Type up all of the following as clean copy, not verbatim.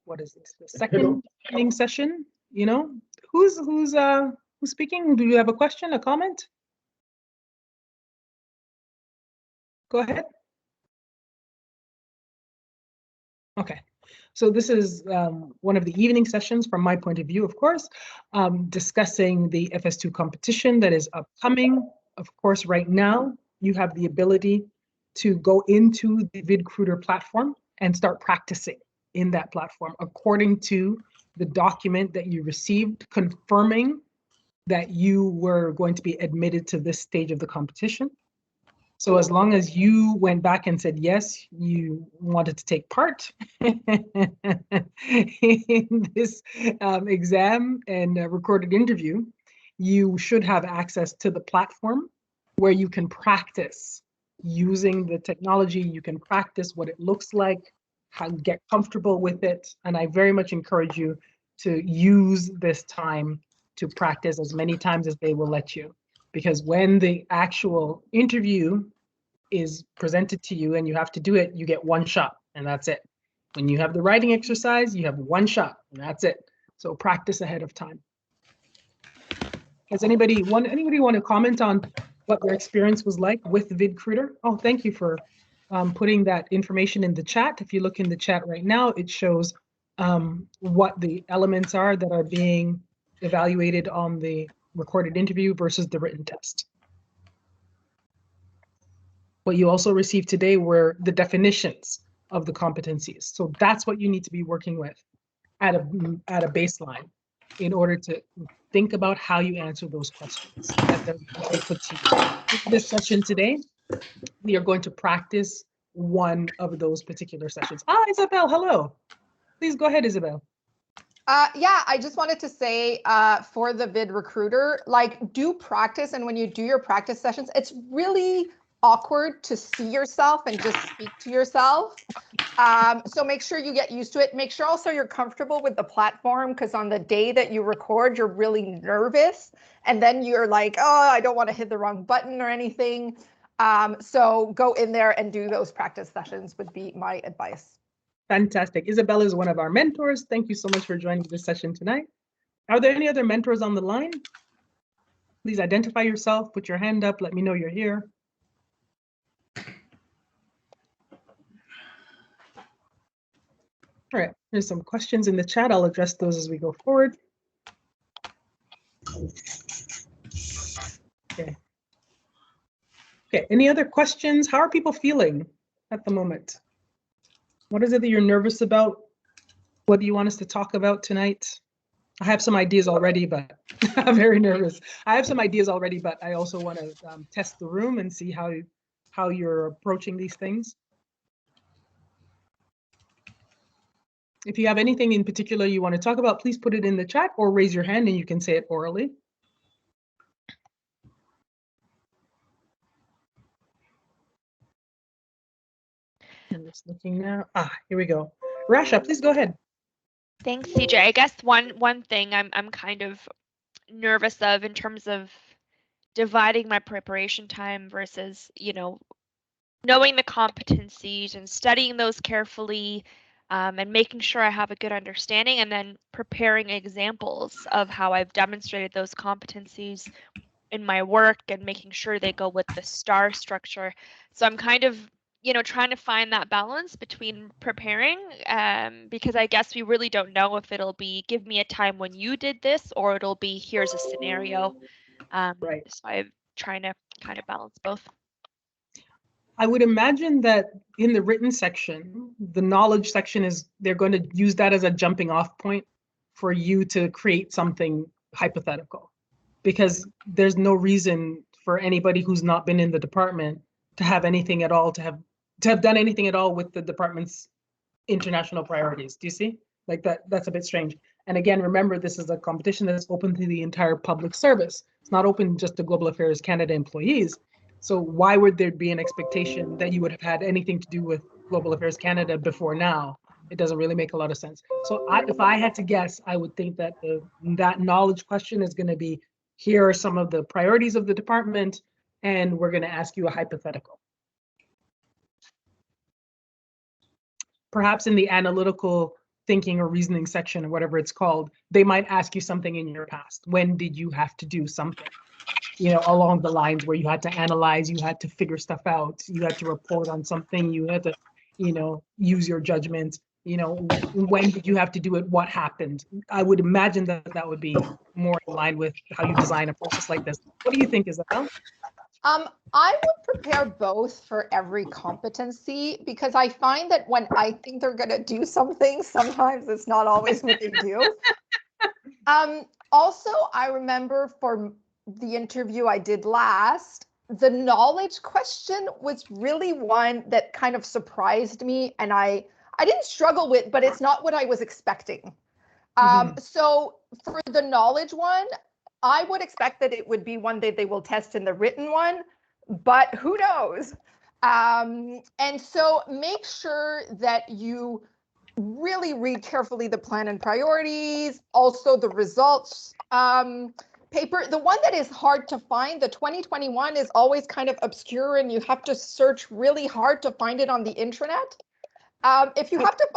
what is this? The second evening session. You know, who's speaking? Do you have a question, a comment? Go ahead. Okay. So this is one of the evening sessions from my point of view, of course, discussing the FS2 competition that is upcoming. Of course, right now, you have the ability to go into the VidCruiter platform and start practicing in that platform according to the document that you received confirming that you were going to be admitted to this stage of the competition. So as long as you went back and said, yes, you wanted to take part in this exam and recorded interview, you should have access to the platform where you can practice using the technology. You can practice what it looks like, how to get comfortable with it. And I very much encourage you to use this time to practice as many times as they will let you. Because when the actual interview is presented to you and you have to do it, you get one shot and that's it. When you have the writing exercise, you have one shot and that's it. So practice ahead of time. Does anybody want to comment on what their experience was like with VidCruiter? Oh, thank you for putting that information in the chat. If you look in the chat right now, it shows what the elements are that are being evaluated on the recorded interview versus the written test. What you also received today were the definitions of the competencies. So that's what you need to be working with at a baseline in order to think about how you answer those questions that they put to you. In this session today, we are going to practice one of those particular sessions. Ah, Isabel, hello. Please go ahead, Isabel. Yeah, I just wanted to say for the VidRecruiter, like do practice. And when you do your practice sessions, it's really awkward to see yourself and just speak to yourself. So make sure you get used to it. Make sure also you're comfortable with the platform, because on the day that you record, you're really nervous. And then you're like, oh, I don't want to hit the wrong button or anything. So go in there and do those practice sessions would be my advice. Fantastic. Isabella is one of our mentors. Thank you so much for joining this session tonight. Are there any other mentors on the line? Please identify yourself, put your hand up, let me know you're here. All right, there's some questions in the chat. I'll address those as we go forward. Okay. Okay, any other questions? How are people feeling at the moment? What is it that you're nervous about? What do you want us to talk about tonight? I have some ideas already, but I'm very nervous. I have some ideas already, but I also want to test the room and see how you're approaching these things. If you have anything in particular you want to talk about, please put it in the chat or raise your hand and you can say it orally. I'm just looking now. Ah, here we go. Rasha, please go ahead. Thanks, CJ. I guess one thing I'm kind of nervous of in terms of dividing my preparation time versus, you know, knowing the competencies and studying those carefully, and making sure I have a good understanding, and then preparing examples of how I've demonstrated those competencies in my work and making sure they go with the STAR structure. So I'm kind of, you know, trying to find that balance between preparing, because I guess we really don't know if it'll be give me a time when you did this or it'll be here's a scenario. Right. So I'm trying to kind of balance both. I would imagine that in the written section, the knowledge section is they're going to use that as a jumping off point for you to create something hypothetical, because there's no reason for anybody who's not been in the department to have anything at all, to have done anything at all with the department's international priorities. Do you see? Like that's a bit strange. And again, remember, this is a competition that's open to the entire public service. It's not open just to Global Affairs Canada employees. So why would there be an expectation that you would have had anything to do with Global Affairs Canada before now? It doesn't really make a lot of sense. So if I had to guess, I would think that that knowledge question is going to be, here are some of the priorities of the department, and we're going to ask you a hypothetical. Perhaps in the analytical thinking or reasoning section or whatever it's called, they might ask you something in your past. When did you have to do something? Along the lines where you had to analyze, you had to figure stuff out, you had to report on something, you had to, use your judgment. When did you have to do it? What happened? I would imagine that would be more in line with how you design a process like this. What do you think, Isabel? I would prepare both for every competency because I find that when I think they're going to do something, sometimes it's not always what they do. Also, I remember for the interview I did last, the knowledge question was really one that kind of surprised me, and I didn't struggle with, but it's not what I was expecting. So for the knowledge one, I would expect that it would be one that they will test in the written one, but who knows? And so make sure that you really read carefully the plan and priorities, also the results paper. The one that is hard to find, the 2021, is always kind of obscure and you have to search really hard to find it on the intranet. If you have to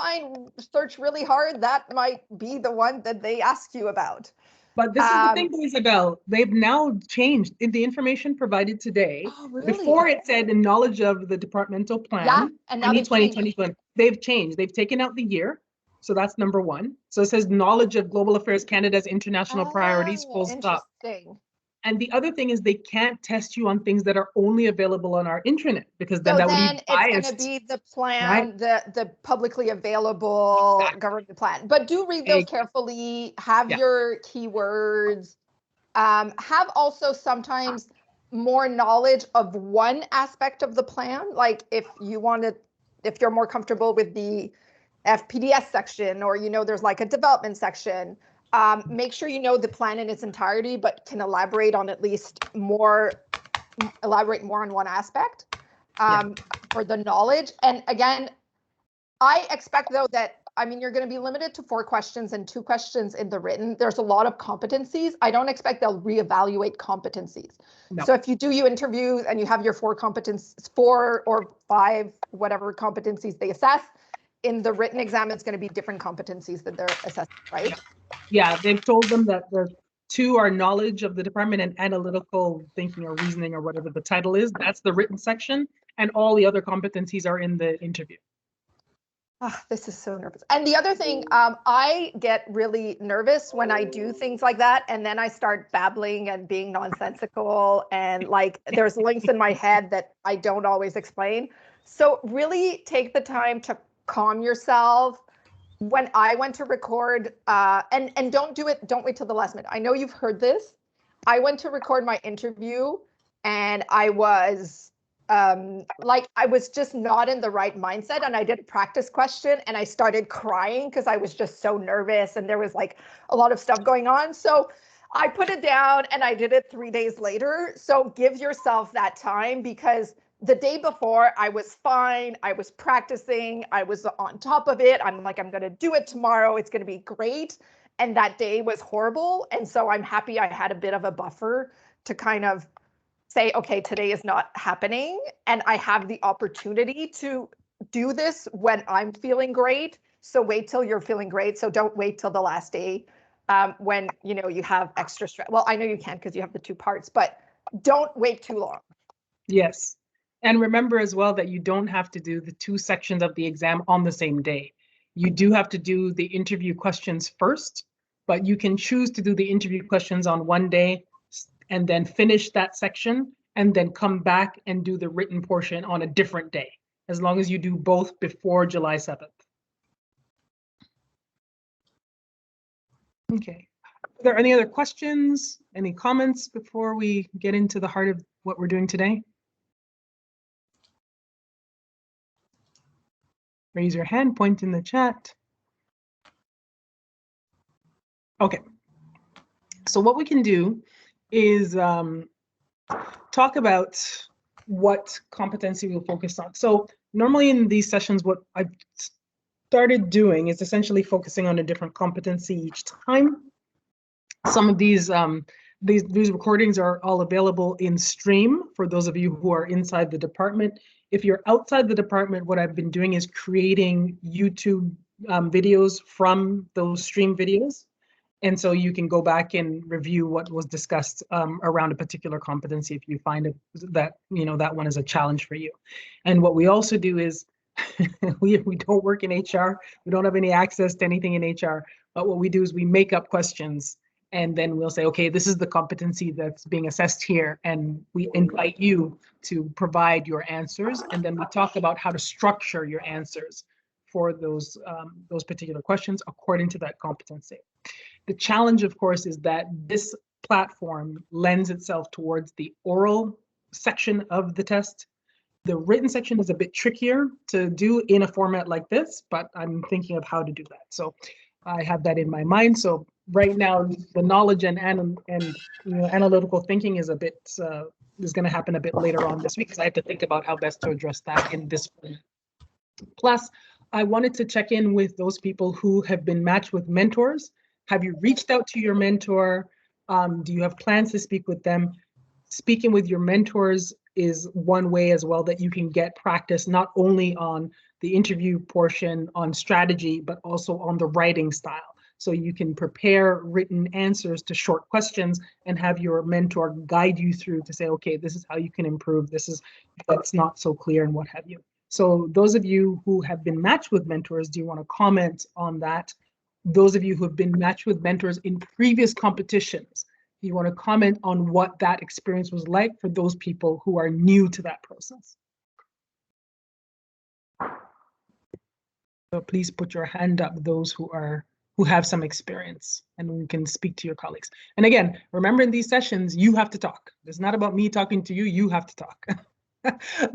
search really hard, that might be the one that they ask you about. But this is the thing, Isabel, they've now changed in the information provided today. Oh, really? Before it said in knowledge of the departmental plan, yeah, and now 2020, they've changed. They've taken out the year. So that's number one. So it says knowledge of global affairs Canada's international priorities, full stop. And the other thing is they can't test you on things that are only available on our intranet, because then that would be biased. It's going to be the plan, right? the publicly available government plan. But do read those carefully, have your keywords, have also sometimes more knowledge of one aspect of the plan. Like if you're more comfortable with the FPDS section, or there's like a development section. Make sure you know the plan in its entirety, but can elaborate more on one aspect for the knowledge. And again, I expect though that, you're going to be limited to 4 questions and 2 questions in the written. There's a lot of competencies. I don't expect they'll reevaluate competencies. No. So if you do interviews and you have your 4 or 5, whatever competencies they assess, in the written exam, it's going to be different competencies that they're assessing, right? Yeah, they've told them that the 2 are knowledge of the department and analytical thinking or reasoning or whatever the title is. That's the written section, and all the other competencies are in the interview. This is so nervous. And the other thing, I get really nervous when I do things like that, and then I start babbling and being nonsensical, and like there's links in my head that I don't always explain. So really take the time to calm yourself. When I went to record, and don't wait till the last minute. I know you've heard this. I went to record my interview and I was I was just not in the right mindset, and I did a practice question and I started crying because I was just so nervous and there was like a lot of stuff going on. So I put it down and I did it 3 days later. So give yourself that time, because the day before I was fine. I was practicing. I was on top of it. I'm like, I'm going to do it tomorrow. It's going to be great. And that day was horrible. And so I'm happy I had a bit of a buffer to kind of say, okay, today is not happening. And I have the opportunity to do this when I'm feeling great. So wait till you're feeling great. So don't wait till the last day when, you have extra stress. Well, I know you can because you have the 2 parts, but don't wait too long. Yes. And remember as well that you don't have to do the 2 sections of the exam on the same day. You do have to do the interview questions first, but you can choose to do the interview questions on one day and then finish that section and then come back and do the written portion on a different day, as long as you do both before July 7th. Okay. Are there any other questions, any comments before we get into the heart of what we're doing today? Raise your hand, point in the chat. Okay. So what we can do is talk about what competency we'll focus on. So normally in these sessions, what I've started doing is essentially focusing on a different competency each time. Some of these recordings are all available in stream for those of you who are inside the department. If you're outside the department, what I've been doing is creating YouTube videos from those stream videos. And so you can go back and review what was discussed around a particular competency if you find that, that one is a challenge for you. And what we also do is we don't work in HR. We don't have any access to anything in HR. But what we do is we make up questions, and then we'll say, okay, this is the competency that's being assessed here. And we invite you to provide your answers. And then we talk about how to structure your answers for those particular questions according to that competency. The challenge, of course, is that this platform lends itself towards the oral section of the test. The written section is a bit trickier to do in a format like this, but I'm thinking of how to do that. So I have that in my mind. So right now, the knowledge and analytical thinking is a bit is going to happen a bit later on this week, because I have to think about how best to address that in this format. Plus, I wanted to check in with those people who have been matched with mentors. Have you reached out to your mentor? Do you have plans to speak with them? Speaking with your mentors is one way as well that you can get practice, not only on the interview portion on strategy, but also on the writing style. So you can prepare written answers to short questions and have your mentor guide you through to say, okay, this is how you can improve. This is that's not so clear and what have you. So those of you who have been matched with mentors, do you want to comment on that? Those of you who have been matched with mentors in previous competitions, do you want to comment on what that experience was like for those people who are new to that process? So please put your hand up, those who have some experience, and we can speak to your colleagues. And again, remember, in these sessions, you have to talk. It's not about me talking to you, you have to talk.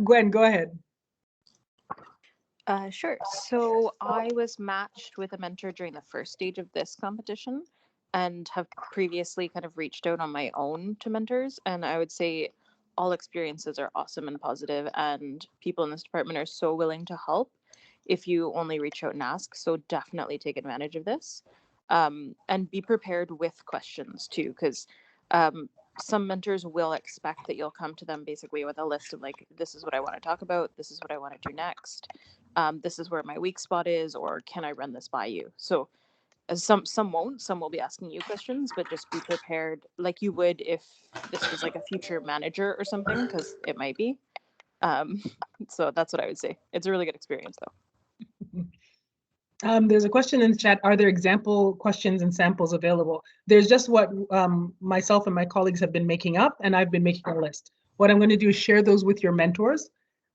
Gwen, go ahead. Sure. So I was matched with a mentor during the first stage of this competition and have previously kind of reached out on my own to mentors. And I would say all experiences are awesome and positive, and people in this department are so willing to help if you only reach out and ask. So definitely take advantage of this, and be prepared with questions too, because some mentors will expect that you'll come to them basically with a list of like, this is what I want to talk about, this is what I want to do next, this is where my weak spot is, or can I run this by you? So some won't, some will be asking you questions, but just be prepared like you would if this was like a future manager or something, because it might be. So that's what I would say. It's a really good experience though. There's a question in the chat. Are there example questions and samples available? There's just what myself and my colleagues have been making up, and I've been making a list. What I'm going to do is share those with your mentors.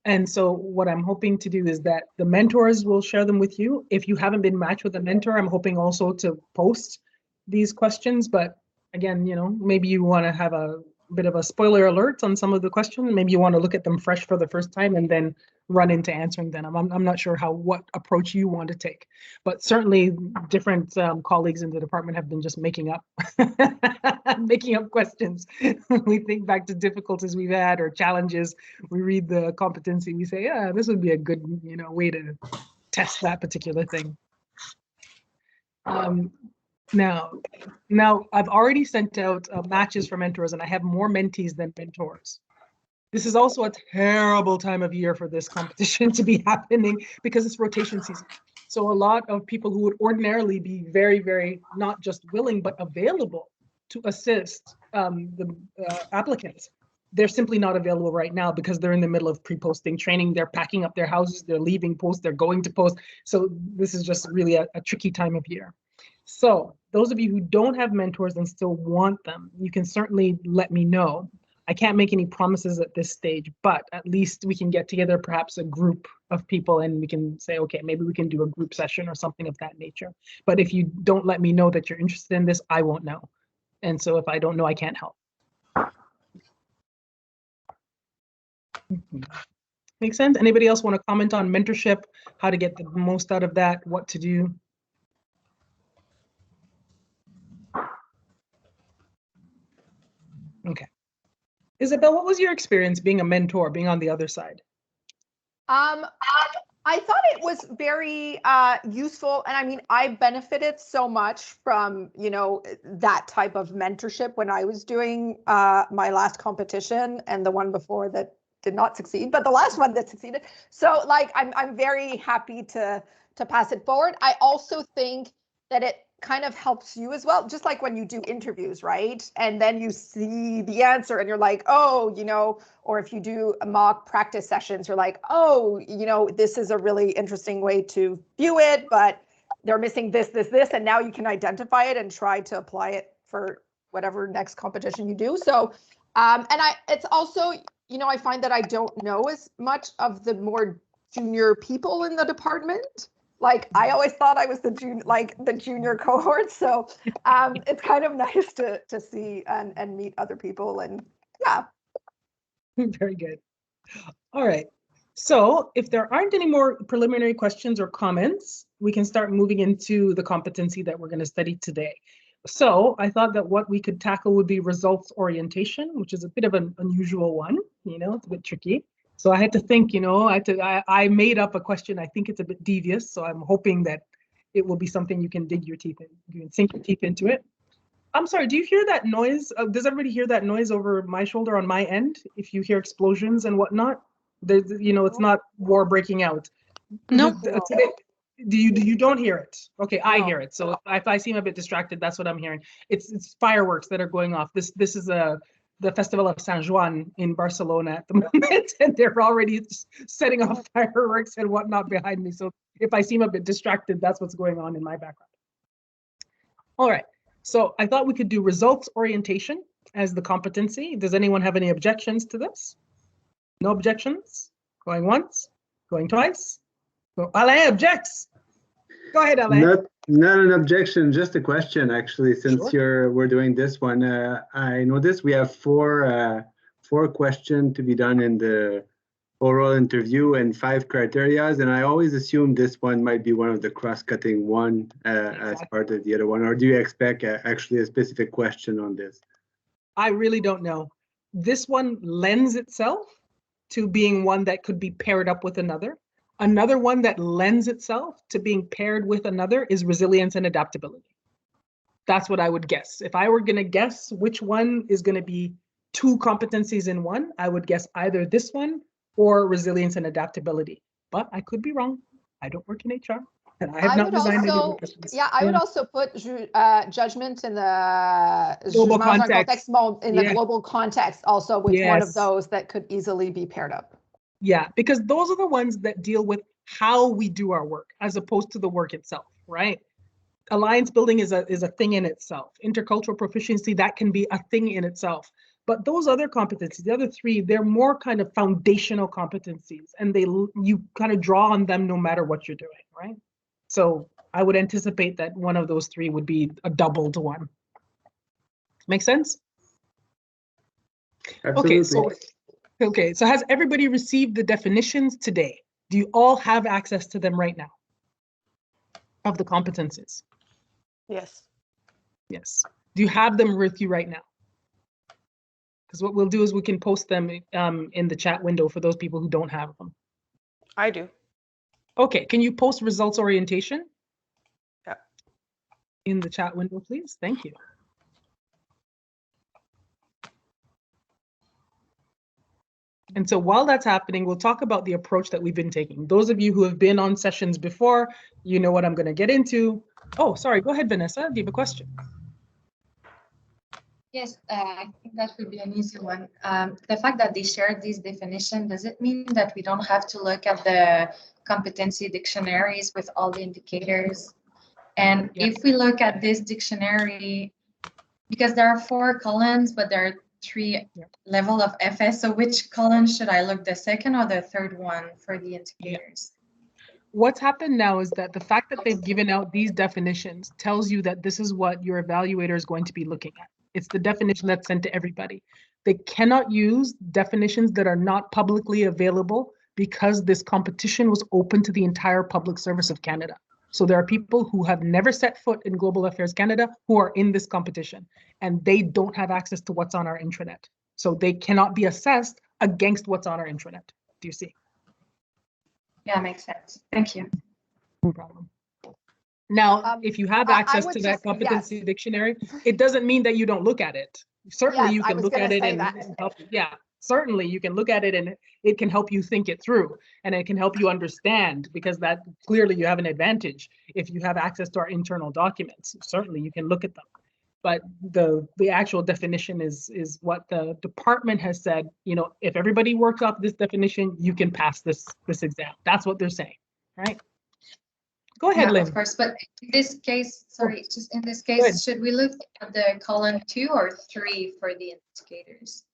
And so what I'm hoping to do is that the mentors will share them with you. If you haven't been matched with a mentor, I'm hoping also to post these questions. But again, maybe you want to have a bit of a spoiler alert on some of the questions. Maybe you want to look at them fresh for the first time and then run into answering them. I'm not sure what approach you want to take, but certainly different colleagues in the department have been just making up questions. We think back to difficulties we've had or challenges. We read the competency, we say, yeah, this would be a good way to test that particular thing. Now I've already sent out matches for mentors, and I have more mentees than mentors. This is also a terrible time of year for this competition to be happening because it's rotation season. So a lot of people who would ordinarily be very, very not just willing, but available to assist the applicants, they're simply not available right now because they're in the middle of pre-posting training. They're packing up their houses, they're leaving post, they're going to post. So this is just really a tricky time of year. So those of you who don't have mentors and still want them, you can certainly let me know. I can't make any promises at this stage, but at least we can get together, perhaps a group of people, and we can say, okay, maybe we can do a group session or something of that nature. But if you don't let me know that you're interested in this, I won't know. And so if I don't know, I can't help. Makes sense? Anybody else want to comment on mentorship, how to get the most out of that, what to do? Okay. Isabel, what was your experience being a mentor, being on the other side? I thought it was very useful. And I mean, I benefited so much from, that type of mentorship when I was doing my last competition and the one before that did not succeed, but the last one that succeeded. So like, I'm very happy to to pass it forward. I also think that it kind of helps you as well, just like when you do interviews, right? And then you see the answer and you're like, oh, you know, or if you do mock practice sessions, you're like, oh, you know, this is a really interesting way to view it, but they're missing this, this, this, and now you can identify it and try to apply it for whatever next competition you do. So, it's also, you know, I find that I don't know as much of the more junior people in the department. Like I always thought I was the junior cohort. So it's kind of nice to see and meet other people, and yeah. Very good. All right. So if there aren't any more preliminary questions or comments, we can start moving into the competency that we're going to study today. So I thought that what we could tackle would be results orientation, which is a bit of an unusual one, you know, it's a bit tricky. So I had to think, you know, I made up a question. I think it's a bit devious, so I'm hoping that it will be something you can dig your teeth in. You can sink your teeth into it. I'm sorry, do you hear that noise? Does everybody hear that noise over my shoulder on my end? If you hear explosions and whatnot, there's, you know, it's not war breaking out. No. You don't hear it? Okay, I No. hear it. So if I seem a bit distracted, that's what I'm hearing. It's fireworks that are going off. This is the Festival of San Juan in Barcelona at the moment, and they're already setting off fireworks and whatnot behind me. So if I seem a bit distracted, that's what's going on in my background. All right, so I thought we could do results orientation as the competency. Does anyone have any objections to this? No objections? Going once, going twice? Well, Alain objects. Go ahead, Alain. Not an objection, just a question actually. Since Sure. we're doing this one, I noticed we have four questions to be done in the oral interview and 5 criterias, and I always assume this one might be one of the cross-cutting one as part of the other one. Or do you expect actually a specific question on this? I really don't know. This one lends itself to being one that could be paired up with another. Another one that lends itself to being paired with another is resilience and adaptability. That's what I would guess. If I were going to guess which one is going to be 2 competencies in one, I would guess either this one or resilience and adaptability. But I could be wrong. I don't work in HR, and I have not designed any of the questions. Yeah, I would also put judgment in the global context. In the global context also with one of Yes. those that could easily be paired up. Yeah, because those are the ones that deal with how we do our work as opposed to the work itself, right? Alliance building is a thing in itself. Intercultural proficiency, that can be a thing in itself. But those other competencies, the other 3, they're more kind of foundational competencies, and you kind of draw on them no matter what you're doing, right? So I would anticipate that one of those 3 would be a doubled one. Make sense? Absolutely. Okay, so has everybody received the definitions today? Do you all have access to them right now of the competencies? Yes. Yes. Do you have them with you right now? Because what we'll do is we can post them in the chat window for those people who don't have them. I do. Okay, can you post results orientation? Yeah. In the chat window, please. Thank you. And so while that's happening, we'll talk about the approach that we've been taking. Those of you who have been on sessions before, you know what I'm going to get into. Oh, sorry. Go ahead, Vanessa. Do you have a question? Yes, I think that would be an easy one. The fact that they shared this definition, does it mean that we don't have to look at the competency dictionaries with all the indicators? And if we look at this dictionary, because there are 4 columns, but there are 3 level of FS, so which column should I look, the second or the third one for the indicators? What's happened now is that the fact that they've given out these definitions tells you that this is what your evaluator is going to be looking at. It's the definition that's sent to everybody. They cannot use definitions that are not publicly available because this competition was open to the entire public service of Canada. So there are people who have never set foot in Global Affairs Canada who are in this competition, and they don't have access to what's on our intranet. So they cannot be assessed against what's on our intranet. Do you see? Yeah, makes sense. Thank you. No problem. Now, if you have access to that competency dictionary, it doesn't mean that you don't look at it. Certainly, you can look at it and help. Yeah. certainly you can look at it and it can help you think it through, and it can help you understand, because that clearly you have an advantage if you have access to our internal documents. Certainly you can look at them. But the actual definition is what the department has said. You know, if everybody works off this definition, you can pass this exam. That's what they're saying, right? Go ahead, Yeah, Lynn. of course, but in this case, sorry, just in this ahead. case, should we look at the column 2 or 3 for the indicators?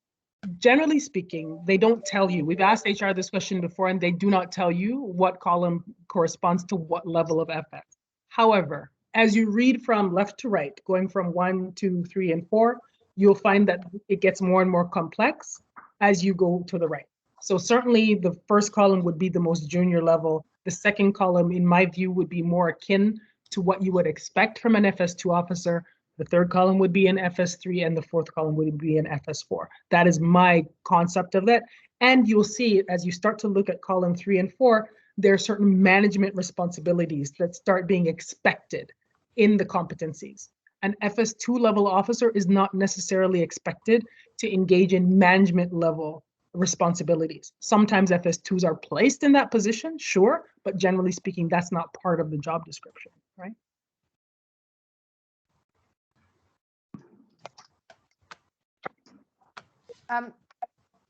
Generally speaking, they don't tell you. We've asked HR this question before, and they do not tell you what column corresponds to what level of FS. However, as you read from left to right, going from 1, 2, 3, and 4, you'll find that it gets more and more complex as you go to the right. So certainly the first column would be the most junior level. The second column, in my view, would be more akin to what you would expect from an FS2 officer. The third column would be an FS3, and the fourth column would be an FS4. That is my concept of that. And you'll see as you start to look at column 3 and 4, there are certain management responsibilities that start being expected in the competencies. An FS2 level officer is not necessarily expected to engage in management level responsibilities. Sometimes FS2s are placed in that position, sure, but generally speaking, that's not part of the job description, right?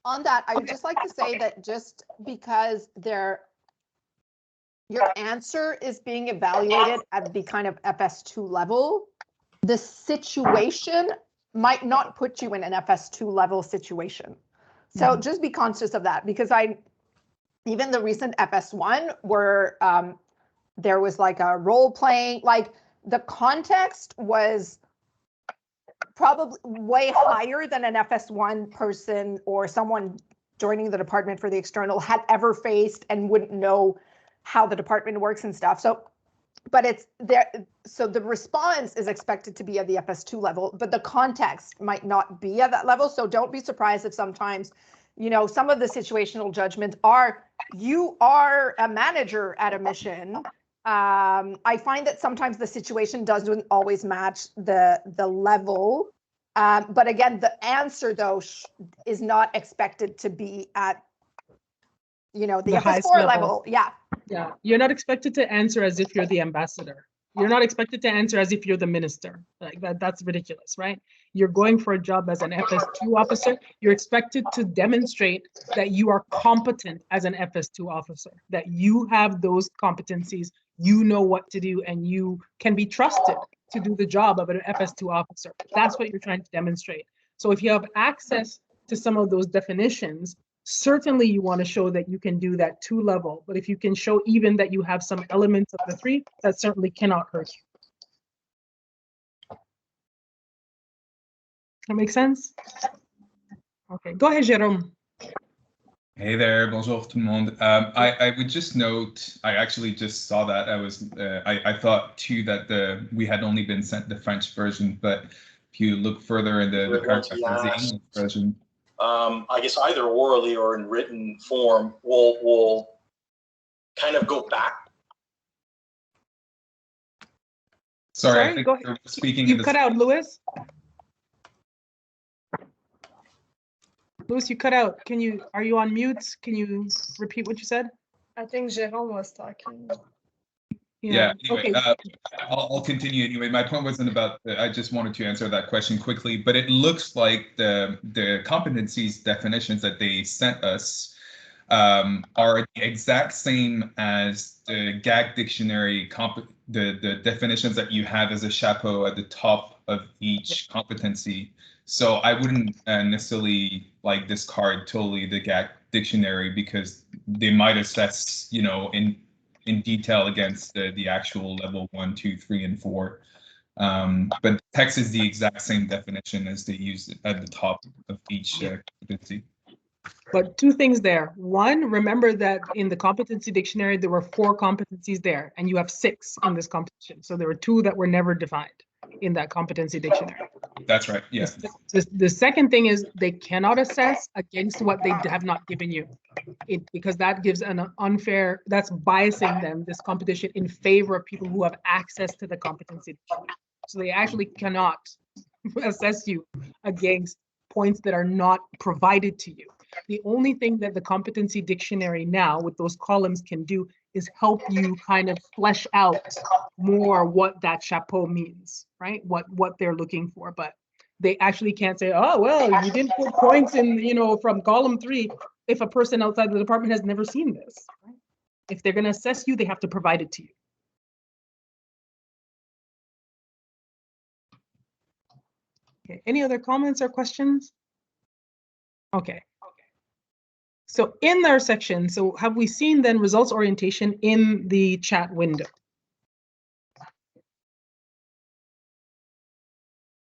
On that, I would just like to say that just because your answer is being evaluated at the kind of FS2 level, the situation might not put you in an FS2 level situation. So just be conscious of that, because even the recent FS1 where there was like a role playing, like the context was probably way higher than an FS1 person or someone joining the department for the external had ever faced and wouldn't know how the department works and stuff. So, but it's there. So the response is expected to be at the FS2 level, but the context might not be at that level. So don't be surprised if sometimes, you know, some of the situational judgments are, you are a manager at a mission. I find that sometimes the situation doesn't always match the level. But again, the answer though is not expected to be at, you know, the FS4 level. Yeah. Yeah, you're not expected to answer as if you're the ambassador. You're not expected to answer as if you're the minister. Like that's ridiculous, right? You're going for a job as an FS2 officer. You're expected to demonstrate that you are competent as an FS2 officer, that you have those competencies, you know what to do, and you can be trusted to do the job of an FS2 officer. That's what you're trying to demonstrate. So if you have access to some of those definitions, certainly you want to show that you can do that 2 level, but if you can show even that you have some elements of the 3, that certainly cannot hurt you. That makes sense? Okay, go ahead, Jérôme. Hey there, bonjour tout le monde. I would just note, I actually just saw that. I thought too that we had only been sent the French version, but if you look further in the paragraph, there's the English version. I guess either orally or in written form, we'll kind of go back. Sorry, I think go ahead. we're speaking. You cut out, Louis. Louis, you cut out. Are you on mute? Can you repeat what you said? I think Jérôme was talking. Yeah. Anyway, okay. I'll continue anyway. My point wasn't about. I just wanted to answer that question quickly. But it looks like the competencies definitions that they sent us are the exact same as the GAC dictionary the definitions that you have as a chapeau at the top of each competency. So I wouldn't necessarily like discard totally the GAC dictionary, because they might assess, you know, in detail against the actual level 1, 2, 3, and 4. But text is the exact same definition as they use at the top of each competency. But 2 things there. 1, remember that in the competency dictionary, there were 4 competencies there, and you have 6 in this competition. So there were 2 that were never defined in that competency dictionary. That's right, yes. The second thing is they cannot assess against what they have not given you, because that gives an unfair, that's biasing them, this competition, in favor of people who have access to the competency dictionary. So they actually cannot assess you against points that are not provided to you. The only thing that the competency dictionary now with those columns can do is help you kind of flesh out more what that chapeau means, right? What they're looking for, but they actually can't say, oh, well, you didn't put points in, from column 3 if a person outside the department has never seen this. Right? If they're going to assess you, they have to provide it to you. Okay, any other comments or questions? Okay. So in their section, so have we seen then results orientation in the chat window?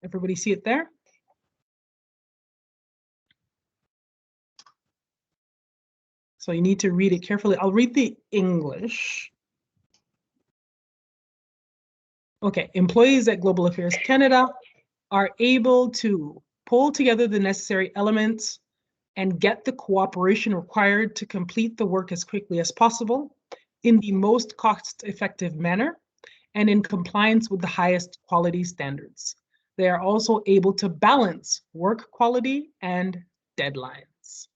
Everybody see it there? So you need to read it carefully. I'll read the English. Okay, employees at Global Affairs Canada are able to pull together the necessary elements and get the cooperation required to complete the work as quickly as possible in the most cost-effective manner and in compliance with the highest quality standards. They are also able to balance work quality and deadlines.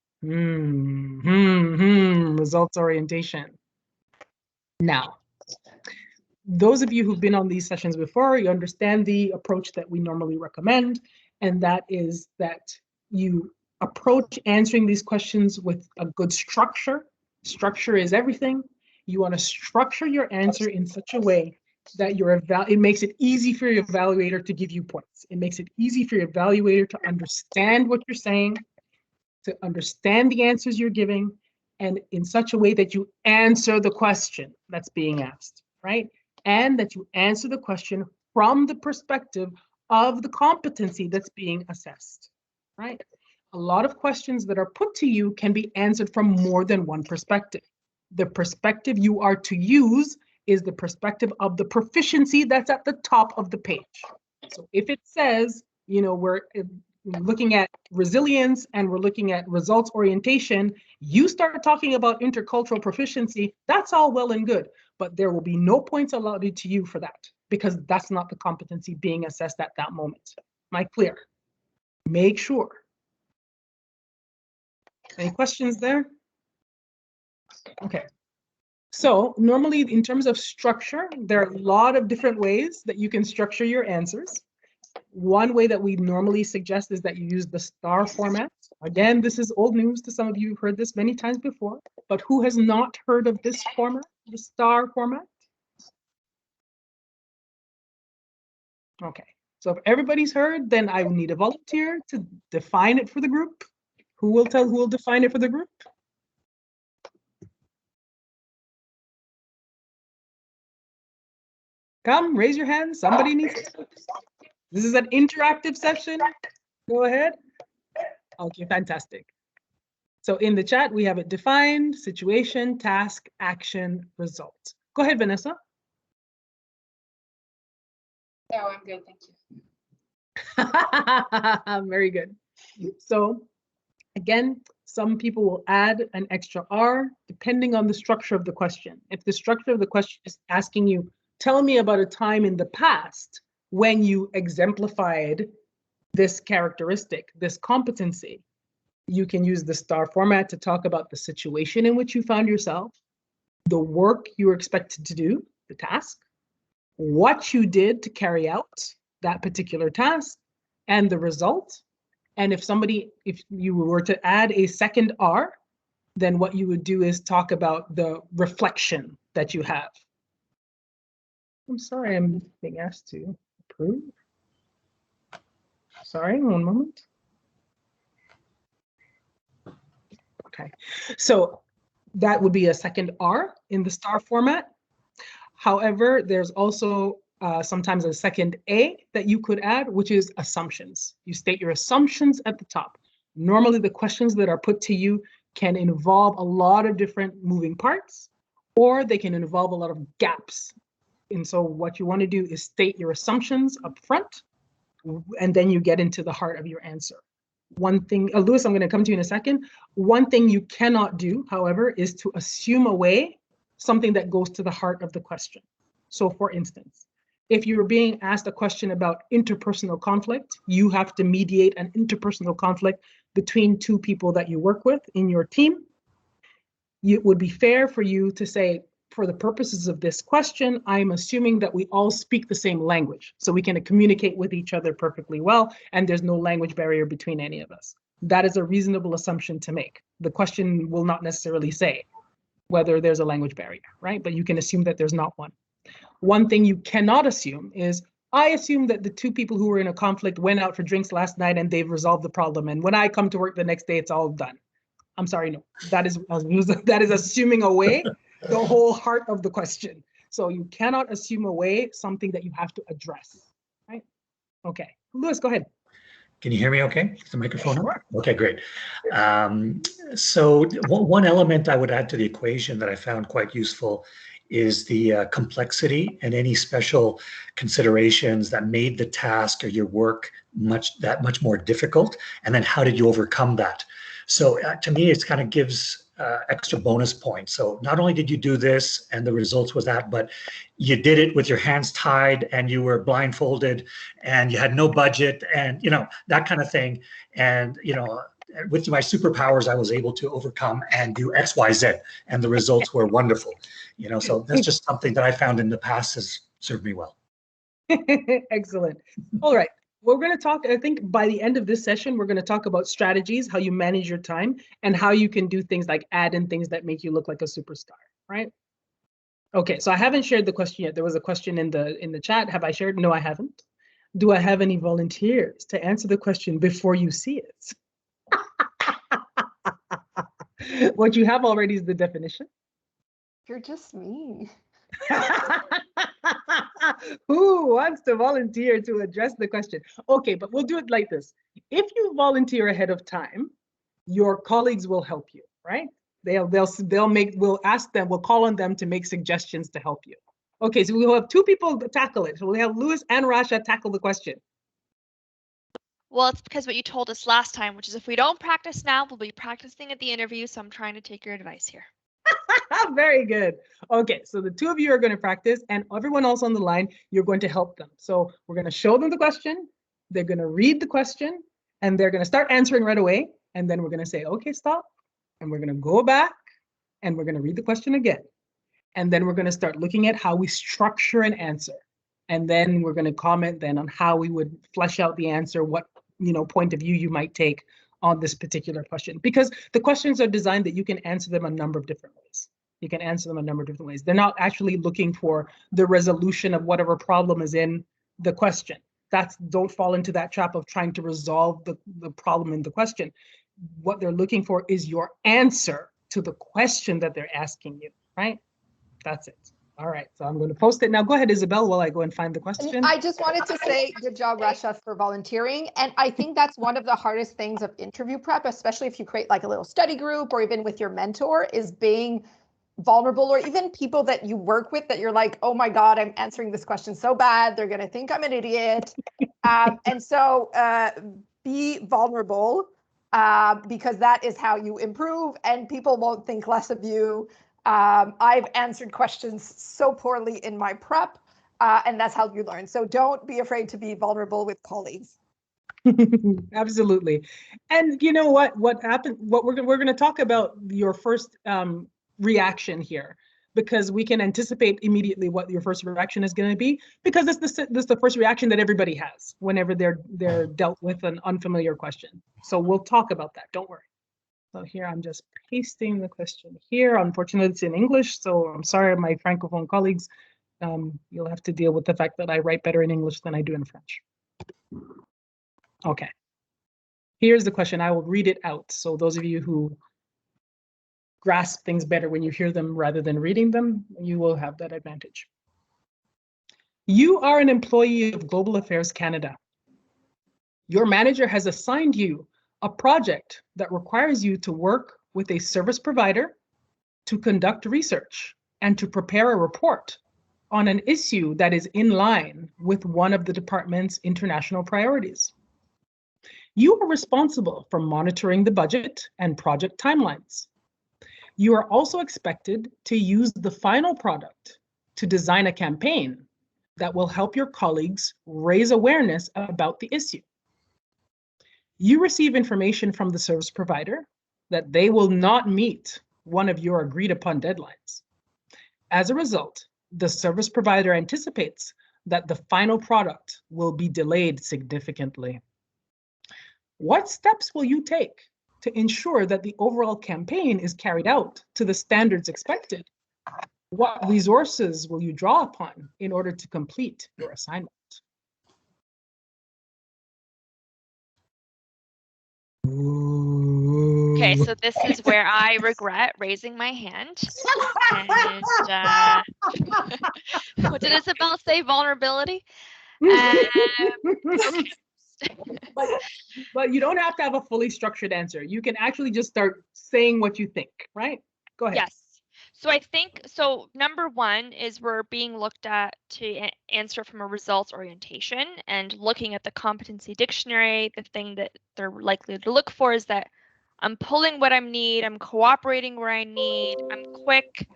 Results orientation. Now, those of you who've been on these sessions before, you understand the approach that we normally recommend, and that is that you approach answering these questions with a good structure. Structure is everything. You want to structure your answer in such a way that it makes it easy for your evaluator to give you points. It makes it easy for your evaluator to understand what you're saying, to understand the answers you're giving, and in such a way that you answer the question that's being asked, right? And that you answer the question from the perspective of the competency that's being assessed, right? A lot of questions that are put to you can be answered from more than one perspective. The perspective you are to use is the perspective of the proficiency that's at the top of the page. So if it says, we're looking at resilience and we're looking at results orientation, you start talking about intercultural proficiency, that's all well and good, but there will be no points allotted to you for that because that's not the competency being assessed at that moment. Am I clear? Make sure. Any questions there? Okay. So normally in terms of structure, there are a lot of different ways that you can structure your answers. One way that we normally suggest is that you use the STAR format. Again, this is old news to some of you who've heard this many times before, but who has not heard of this format, the STAR format? Okay, so if everybody's heard, then I will need a volunteer to define it for the group. Who will define it for the group? Come, raise your hand. Somebody needs to. This is an interactive session. Go ahead. Okay, fantastic. So in the chat, we have it defined, situation, task, action, result. Go ahead, Vanessa. No, I'm good, thank you. Very good. So again, some people will add an extra R depending on the structure of the question. If the structure of the question is asking you, tell me about a time in the past when you exemplified this characteristic, this competency, you can use the STAR format to talk about the situation in which you found yourself, the work you were expected to do, the task, what you did to carry out that particular task, and the result. And if you were to add a second R, then what you would do is talk about the reflection that you have. I'm sorry, I'm being asked to approve. Sorry, one moment. Okay, so that would be a second R in the STAR format. However, there's also sometimes a second A that you could add, which is assumptions. You state your assumptions at the top. Normally, the questions that are put to you can involve a lot of different moving parts, or they can involve a lot of gaps. And so what you want to do is state your assumptions up front, and then you get into the heart of your answer. One thing, Louis, I'm going to come to you in a second. One thing you cannot do, however, is to assume away something that goes to the heart of the question. So for instance, If you're being asked a question about interpersonal conflict, you have to mediate an interpersonal conflict between two people that you work with in your team. It would be fair for you to say, for the purposes of this question, I'm assuming that we all speak the same language, so we can communicate with each other perfectly well, and there's no language barrier between any of us. That is a reasonable assumption to make. The question will not necessarily say whether there's a language barrier, right? But you can assume that there's not one. One thing you cannot assume is, I assume that the two people who were in a conflict went out for drinks last night and they've resolved the problem, and when I come to work the next day, it's all done. I'm sorry, no. That is assuming away the whole heart of the question. So you cannot assume away something that you have to address, right? Okay, Louis, go ahead. Can you hear me okay? Is the microphone on? Sure. Okay, great. So one element I would add to the equation that I found quite useful is the complexity and any special considerations that made the task or your work much more difficult, and then how did you overcome that? So to me, it kind of gives extra bonus points. So not only did you do this and the results was that, but you did it with your hands tied and you were blindfolded and you had no budget and, you know, that kind of thing. And, you know, with my superpowers, I was able to overcome and do X, Y, Z, and the results were wonderful. You know, so that's just something that I found in the past has served me well. Excellent. All right. We're going to talk, I think by the end of this session, we're going to talk about strategies, how you manage your time, and how you can do things like add in things that make you look like a superstar, right? Okay, so I haven't shared the question yet. There was a question in the chat. Have I shared? No, I haven't. Do I have any volunteers to answer the question before you see it? What you have already is the definition. You're just me. Who wants to volunteer to address the question? Okay, but we'll do it like this. If you volunteer ahead of time, your colleagues will help you, right? We'll ask them, we'll call on them to make suggestions to help you. Okay, so we'll have two people tackle it. So we'll have Louis and Rasha tackle the question. Well, it's because what you told us last time, which is if we don't practice now, we'll be practicing at the interview. So I'm trying to take your advice here. Very good. Okay, so the two of you are going to practice, and everyone else on the line, you're going to help them. So we're going to show them the question, they're going to read the question, and they're going to start answering right away. And then we're going to say, okay, stop. And we're going to go back, and we're going to read the question again. And then we're going to start looking at how we structure an answer. And then we're going to comment then on how we would flesh out the answer, what point of view you might take on this particular question. Because the questions are designed that you can answer them a number of different ways. You can answer them a number of different ways. They're not actually looking for the resolution of whatever problem is in the question. Don't fall into that trap of trying to resolve the problem in the question. What they're looking for is your answer to the question that they're asking you, right? That's it. All right, so I'm going to post it now. Go ahead, Isabel, while I go and find the question. And I just wanted to say good job, Rasha, for volunteering. And I think that's one of the hardest things of interview prep, especially if you create like a little study group or even with your mentor, is being vulnerable, or even people that you work with that you're like, oh my God, I'm answering this question so bad. They're going to think I'm an idiot. And so be vulnerable because that is how you improve and people won't think less of you. I've answered questions so poorly in my prep, and that's how you learn. So don't be afraid to be vulnerable with colleagues. Absolutely. And you know what happened, what we're going to talk about your first reaction here, because we can anticipate immediately what your first reaction is going to be, because this is the first reaction that everybody has whenever they're dealt with an unfamiliar question. So we'll talk about that. Don't worry. So here I'm just pasting the question here. Unfortunately, it's in English, so I'm sorry, my Francophone colleagues. You'll have to deal with the fact that I write better in English than I do in French. Okay. Here's the question. I will read it out. So those of you who grasp things better when you hear them rather than reading them, you will have that advantage. You are an employee of Global Affairs Canada. Your manager has assigned you a project that requires you to work with a service provider to conduct research and to prepare a report on an issue that is in line with one of the department's international priorities. You are responsible for monitoring the budget and project timelines. You are also expected to use the final product to design a campaign that will help your colleagues raise awareness about the issue. You receive information from the service provider that they will not meet one of your agreed upon deadlines. As a result, the service provider anticipates that the final product will be delayed significantly. What steps will you take to ensure that the overall campaign is carried out to the standards expected? What resources will you draw upon in order to complete your assignment? Okay, so this is where I regret raising my hand. And what did Isabel say? Vulnerability? Okay. But you don't have to have a fully structured answer. You can actually just start saying what you think, right? Go ahead. Yes. So I think, so number one is we're being looked at to answer from a results orientation, and looking at the competency dictionary. The thing that they're likely to look for is that I'm pulling what I need, I'm cooperating where I need, I'm quick,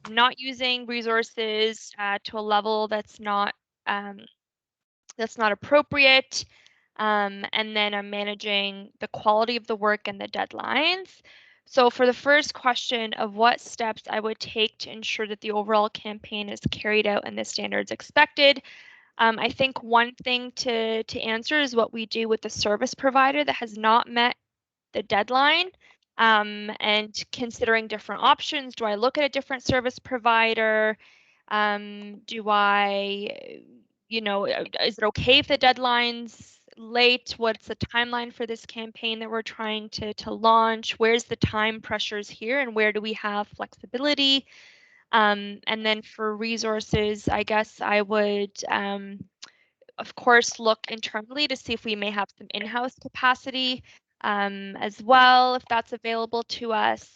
I'm not using resources to a level that's not appropriate. And then I'm managing the quality of the work and the deadlines. So for the first question of what steps I would take to ensure that the overall campaign is carried out and the standards expected, I think one thing to answer is what we do with the service provider that has not met the deadline, and considering different options. Do I look at a different service provider? Do I, is it okay if the deadline's late? What's the timeline for this campaign that we're trying to launch? Where's the time pressures here, and where do we have flexibility? And then for resources, I guess I would, of course, look internally to see if we may have some in-house capacity as well, if that's available to us.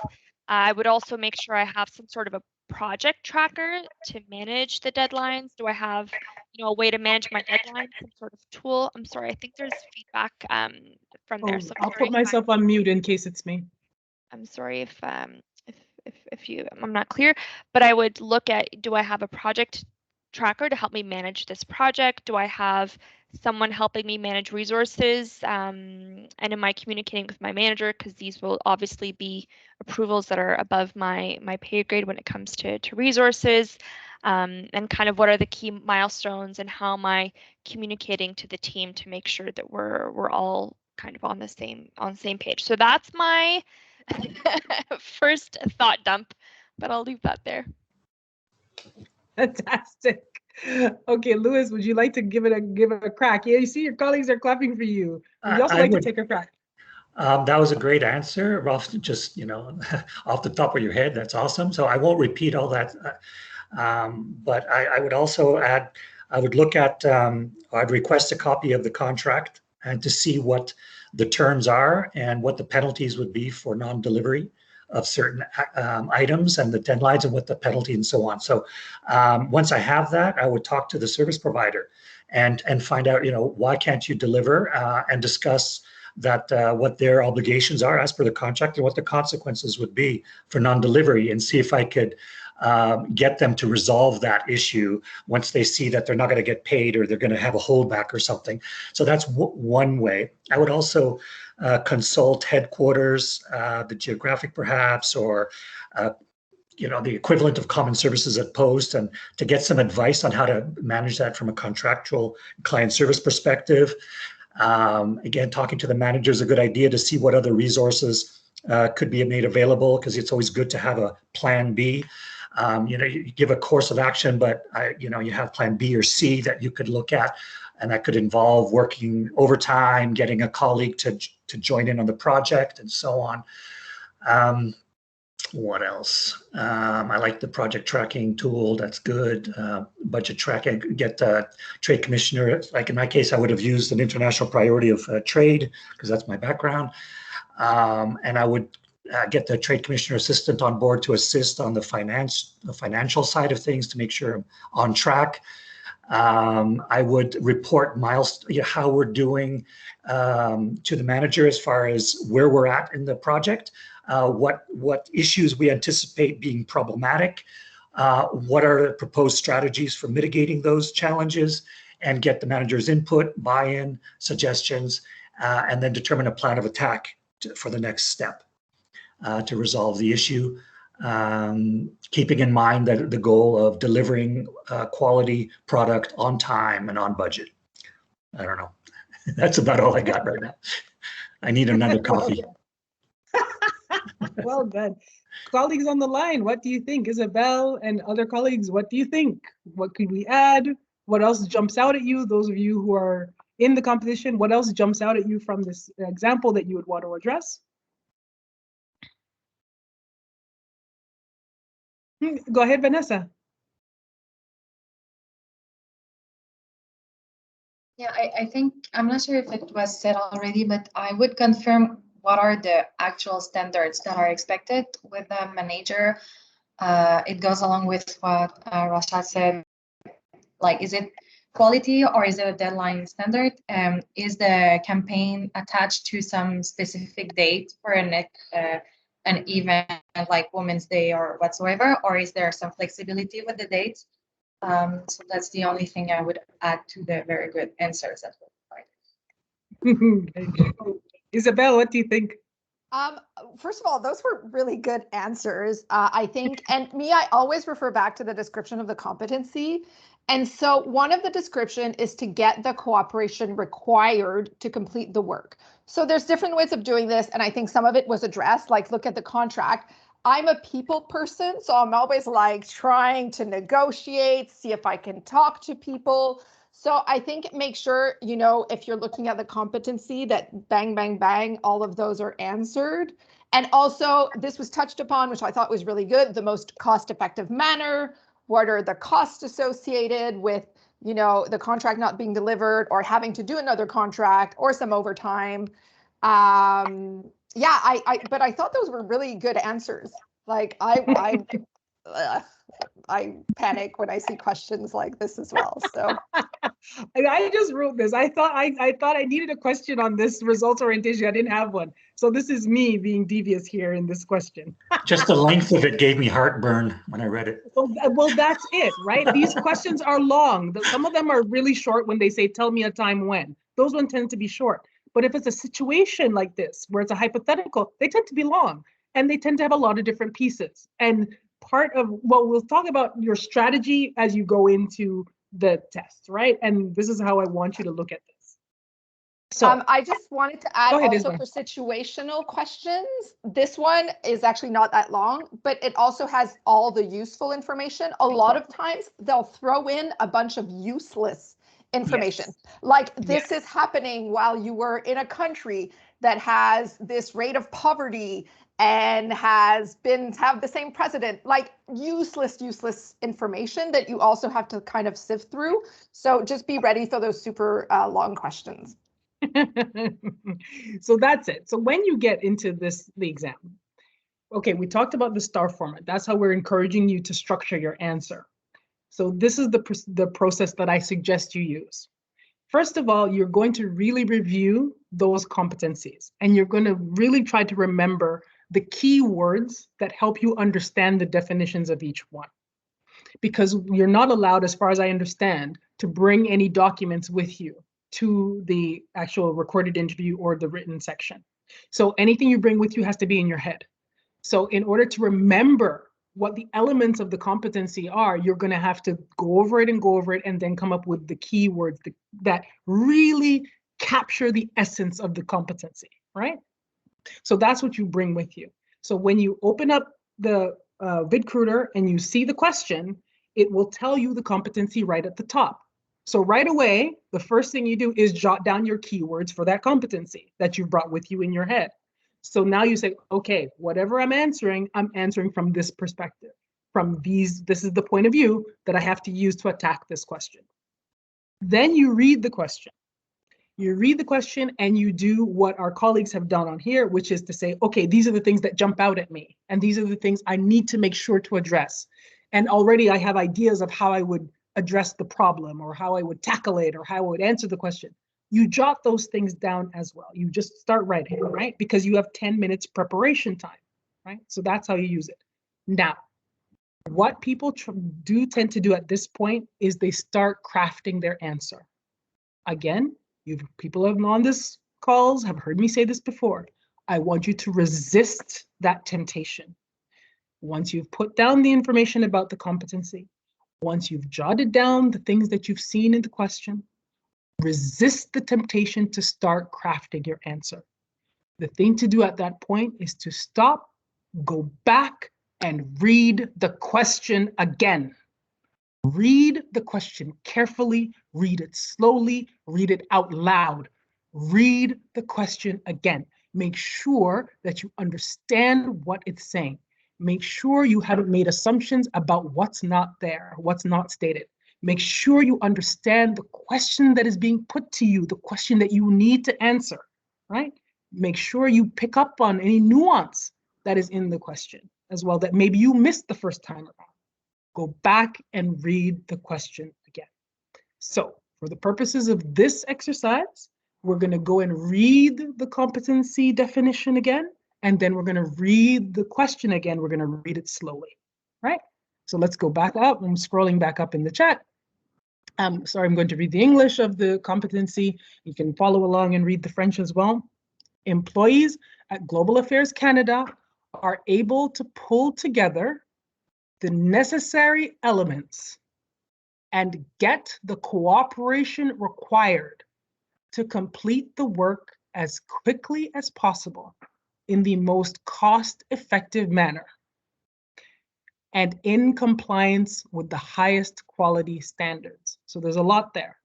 I would also make sure I have some sort of a project tracker to manage the deadlines. Do I have, a way to manage my deadlines, some sort of tool? I'm sorry, I think there's feedback from there. So I'll put myself on mute in case it's me. I'm sorry if I'm not clear, but I would look at, do I have a project tracker to help me manage this project? Do I have someone helping me manage resources? And am I communicating with my manager? Because these will obviously be approvals that are above my pay grade when it comes to resources. And kind of what are the key milestones, and how am I communicating to the team to make sure that we're all kind of on the same page. So that's my first thought dump, but I'll leave that there. Fantastic. Okay, Louis, would you like to give it a crack? Yeah, you see your colleagues are clapping for you. Would you also like to take a crack? That was a great answer, Ralph. Just off the top of your head, that's awesome. So I won't repeat all that, but I would also add, I would look at, I'd request a copy of the contract and to see what the terms are and what the penalties would be for non-delivery of certain items and the deadlines and what the penalty and so on. So once I have that, I would talk to the service provider and find out, why can't you deliver, and discuss that what their obligations are as per the contract and what the consequences would be for non-delivery, and see if I could get them to resolve that issue once they see that they're not going to get paid or they're going to have a holdback or something. So that's one way. I would also consult headquarters, the geographic perhaps, or the equivalent of common services at Post, and to get some advice on how to manage that from a contractual client service perspective. Again, talking to the manager is a good idea to see what other resources could be made available, because it's always good to have a plan B. You give a course of action, but you have plan B or C that you could look at, and that could involve working overtime, getting a colleague to join in on the project, and so on. What else? I like the project tracking tool. That's good. Budget tracking. Get trade commissioner. Like in my case, I would have used an international priority of trade, because that's my background. And I would get the trade commissioner assistant on board to assist on the financial side of things to make sure I'm on track. I would report how we're doing to the manager as far as where we're at in the project, what issues we anticipate being problematic, what are the proposed strategies for mitigating those challenges, and get the manager's input, buy-in, suggestions, and then determine a plan of attack for the next step to resolve the issue, keeping in mind that the goal of delivering quality product on time and on budget. I don't know. That's about all I got right now. I need another coffee. Well done. Colleagues on the line, what do you think? Isabel and other colleagues, what do you think? What could we add? What else jumps out at you? Those of you who are in the competition, what else jumps out at you from this example that you would want to address? Go ahead, Vanessa. Yeah, I think, I'm not sure if it was said already, but I would confirm what are the actual standards that are expected with the manager. It goes along with what Rashad said. Like, is it quality or is it a deadline standard? Is the campaign attached to some specific date for an event like Women's Day or whatsoever, or is there some flexibility with the dates? So that's the only thing I would add to the very good answers that were provided. Isabel, what do you think? First of all, those were really good answers, I think. And me, I always refer back to the description of the competency. And so one of the description is to get the cooperation required to complete the work. So there's different ways of doing this. And I think some of it was addressed, like look at the contract. I'm a people person, so I'm always like trying to negotiate, see if I can talk to people. So I think make sure, you know, if you're looking at the competency that bang, bang, bang, all of those are answered. And also this was touched upon, which I thought was really good, the most cost-effective manner. What are the costs associated with, you know, the contract not being delivered or having to do another contract or some overtime? Yeah, but I thought those were really good answers. Like I panic when I see questions like this as well. So I just wrote this. I thought I needed a question on this results orientation. I didn't have one. So this is me being devious here in this question. Just the length of it gave me heartburn when I read it. Well, that's it, right? These questions are long. Some of them are really short when they say, tell me a time when. Those ones tend to be short. But if it's a situation like this, where it's a hypothetical, they tend to be long and they tend to have a lot of different pieces. And part of, well, we'll talk about your strategy as you go into the test, right? And this is how I want you to look at this. So I just wanted to add ahead, also for situational questions, this one is actually not that long, but it also has all the useful information. A lot of times they'll throw in a bunch of useless information. Yes. Like this is happening while you were in a country that has this rate of poverty and have the same president, like useless information that you also have to kind of sift through. So just be ready for those super long questions. So that's it. So when you get into the exam, okay, we talked about the STAR format. That's how we're encouraging you to structure your answer. So this is the process that I suggest you use. First of all, you're going to really review those competencies, and you're going to really try to remember the key words that help you understand the definitions of each one. Because you're not allowed, as far as I understand, to bring any documents with you to the actual recorded interview or the written section. So anything you bring with you has to be in your head. So in order to remember what the elements of the competency are, you're going to have to go over it and then come up with the keywords that really capture the essence of the competency, right? So that's what you bring with you. So when you open up the VidCruiter and you see the question, it will tell you the competency right at the top. So right away, the first thing you do is jot down your keywords for that competency that you brought with you in your head. So now you say, okay, whatever I'm answering from this perspective, this is the point of view that I have to use to attack this question. Then you read the question. You read the question and you do what our colleagues have done on here, which is to say, okay, these are the things that jump out at me. And these are the things I need to make sure to address. And already I have ideas of how I would address the problem or how I would tackle it or how I would answer the question. You jot those things down as well. You just start writing, right? Because you have 10 minutes preparation time, right? So that's how you use it. Now, What people do tend to do at this point is they start crafting their answer. Again, people have on this calls have heard me say this before. I want you to resist that temptation. Once you've put down the information about the competency, once you've jotted down the things that you've seen in the question, resist the temptation to start crafting your answer. The thing to do at that point is to stop, go back, and read the question again. Read the question carefully, read it slowly, read it out loud. Read the question again. Make sure that you understand what it's saying. Make sure you haven't made assumptions about what's not there, what's not stated. Make sure you understand the question that is being put to you, the question that you need to answer, right? Make sure you pick up on any nuance that is in the question as well that maybe you missed the first time around. Go back and read the question again. So for the purposes of this exercise, we're going to go and read the competency definition again, and then we're going to read the question again. We're going to read it slowly, right? So let's go back up. I'm scrolling back up in the chat. Sorry, I'm going to read the English of the competency. You can follow along and read the French as well. Employees at Global Affairs Canada are able to pull together the necessary elements and get the cooperation required to complete the work as quickly as possible in the most cost-effective manner and in compliance with the highest quality standards. So there's a lot there.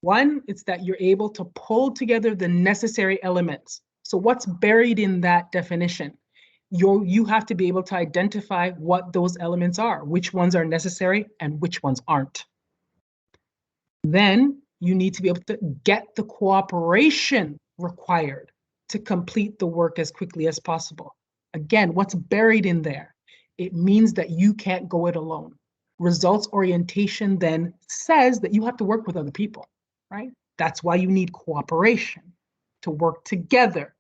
One, it's that you're able to pull together the necessary elements. So what's buried in that definition? You have to be able to identify what those elements are, which ones are necessary and which ones aren't. Then you need to be able to get the cooperation required to complete the work as quickly as possible. Again, what's buried in there? It means that you can't go it alone. Results orientation then says that you have to work with other people, right? That's why you need cooperation, to work together.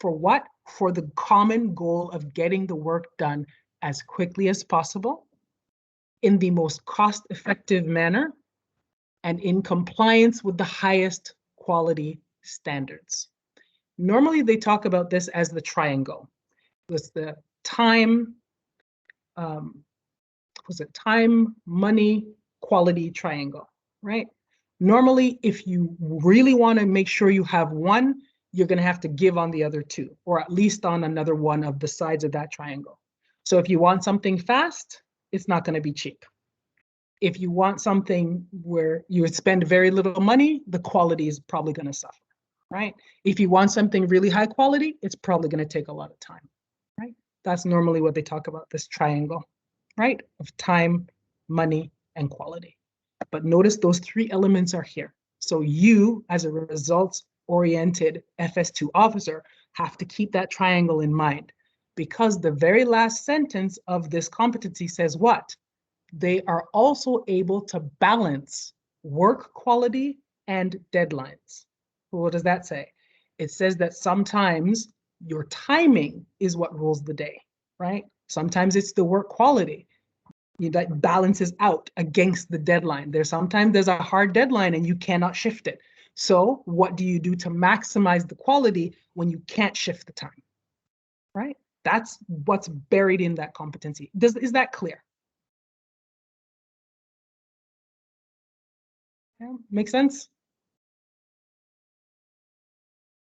For what? For the common goal of getting the work done as quickly as possible, in the most cost-effective manner, and in compliance with the highest quality standards. Normally, they talk about this as the triangle. It's the time, time, money, quality triangle, right? Normally, if you really want to make sure you have one, you're going to have to give on the other two, or at least on another one of the sides of that triangle. So if you want something fast, it's not going to be cheap. If you want something where you would spend very little money, the quality is probably going to suffer, right? If you want something really high quality, it's probably going to take a lot of time, right? That's normally what they talk about, this triangle, right? Of time, money, and quality. But notice those three elements are here. So you, as a results-oriented FS2 officer, have to keep that triangle in mind, because the very last sentence of this competency says what? They are also able to balance work quality and deadlines. Well, what does that say? It says that sometimes your timing is what rules the day, right? Sometimes it's the work quality that balances out against the deadline. Sometimes there's a hard deadline and you cannot shift it. So what do you do to maximize the quality when you can't shift the time, right? That's what's buried in that competency. Is that clear? Yeah, make sense?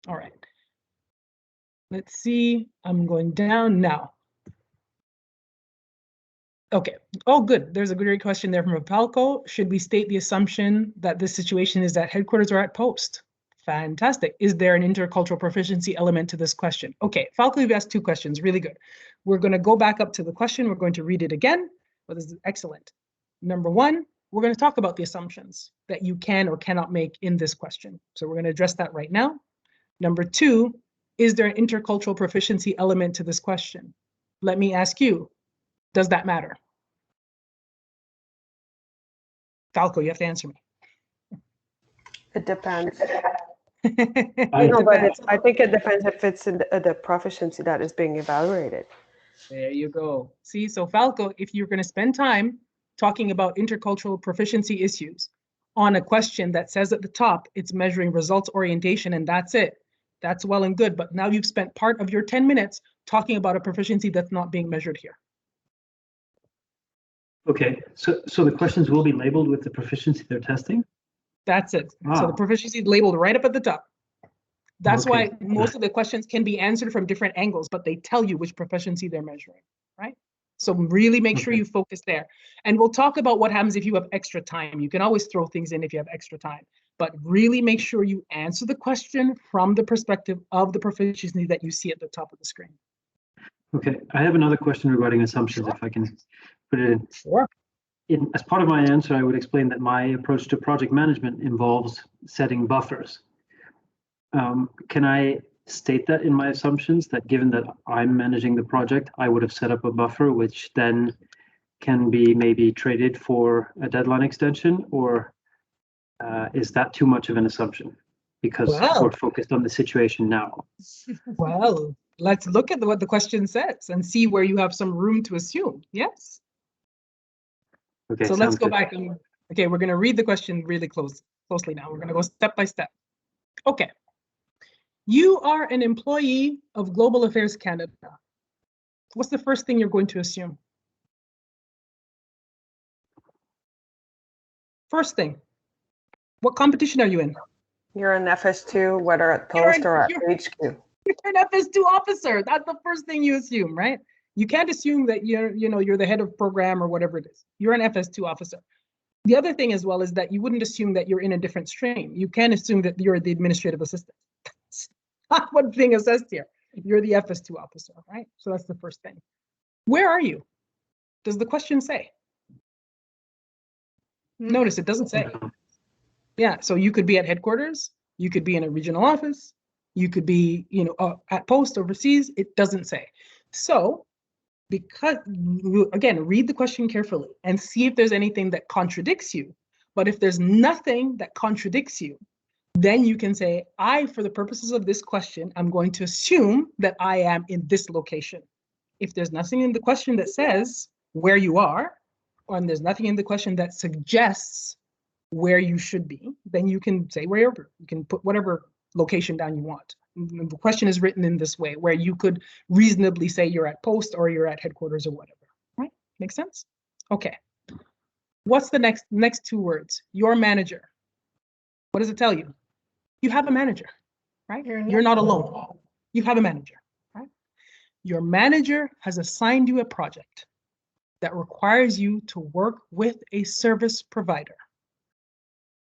All right. Let's see, I'm going down now. Okay, oh good, there's a great question there from Rapalco. Should we state the assumption that this situation is at headquarters or at post? Fantastic. Is there an intercultural proficiency element to this question? Okay, Falco, you've asked two questions, really good. We're gonna go back up to the question, we're going to read it again. Well, this is excellent. Number one, we're gonna talk about the assumptions that you can or cannot make in this question. So we're gonna address that right now. Number two, is there an intercultural proficiency element to this question? Let me ask you, does that matter? Falco, you have to answer me. It depends. It No, but depends. I think it depends if it's in the proficiency that is being evaluated. There you go. See, so Falco, if you're going to spend time talking about intercultural proficiency issues on a question that says at the top, it's measuring results orientation, and that's it. That's well and good. But now you've spent part of your 10 minutes talking about a proficiency that's not being measured here. Okay, so the questions will be labeled with the proficiency they're testing? That's it. Wow. So the proficiency is labeled right up at the top. That's Okay. why most of the questions can be answered from different angles, but they tell you which proficiency they're measuring, right? So really make sure Okay. you focus there. And we'll talk about what happens if you have extra time. You can always throw things in if you have extra time, but really make sure you answer the question from the perspective of the proficiency that you see at the top of the screen. Okay, I have another question regarding assumptions, if I can put it in. Sure. As part of my answer, I would explain that my approach to project management involves setting buffers. Can I state that in my assumptions, that given that I'm managing the project, I would have set up a buffer which then can be maybe traded for a deadline extension, or is that too much of an assumption? Because we're focused on the situation now. Well, let's look at what the question says and see where you have some room to assume. Yes. Okay, so let's sounds go good. back and, okay, we're going to read the question really closely now. We're going to go step by step. Okay. You are an employee of Global Affairs Canada. What's the first thing you're going to assume? First thing, what competition are you in? You're an FS-02, whether at post or at HQ. You're an FS-02 officer. That's the first thing you assume, right? You can't assume that you're the head of program or whatever it is. You're an FS-02 officer. The other thing as well is that you wouldn't assume that you're in a different stream. You can assume that you're the administrative assistant. That's not what's being assessed here. You're the FS-02 officer, right? So that's the first thing. Where are you? Does the question say? Notice it doesn't say. Yeah, so you could be at headquarters, you could be in a regional office, you could be, at post overseas. It doesn't say. So, because again, read the question carefully and see if there's anything that contradicts you. But if there's nothing that contradicts you, then you can say, for the purposes of this question, I'm going to assume that I am in this location. If there's nothing in the question that says where you are, and there's nothing in the question that suggests where you should be, then you can say wherever. You can put whatever location down you want. The question is written in this way, where you could reasonably say you're at post or you're at headquarters or whatever, right? Make sense? Okay. What's the next two words? Your manager. What does it tell you? You have a manager, right? You're not alone. You have a manager, right? Your manager has assigned you a project that requires you to work with a service provider.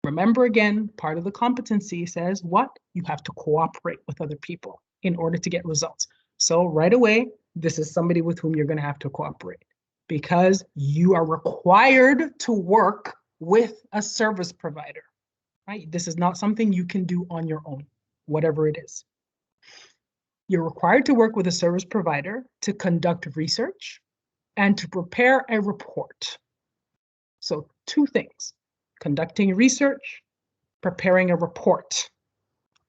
Remember again, part of the competency says what? You have to cooperate with other people in order to get results. So right away, this is somebody with whom you're going to have to cooperate because you are required to work with a service provider, right? This is not something you can do on your own, whatever it is. You're required to work with a service provider to conduct research and to prepare a report. So two things. Conducting research, preparing a report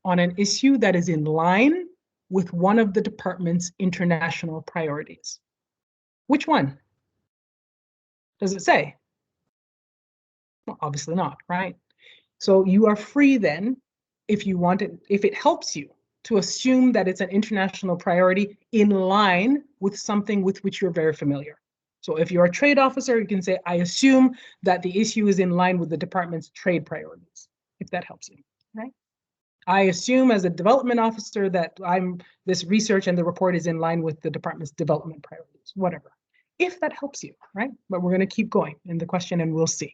on an issue that is in line with one of the department's international priorities. Which one? Does it say? Well, obviously not, right? So you are free then, if you want it, if it helps you, to assume that it's an international priority in line with something with which you're very familiar. So if you're a trade officer, you can say, I assume that the issue is in line with the department's trade priorities, if that helps you, right? I assume as a development officer that this research and the report is in line with the department's development priorities, whatever, if that helps you, right? But we're going to keep going in the question and we'll see.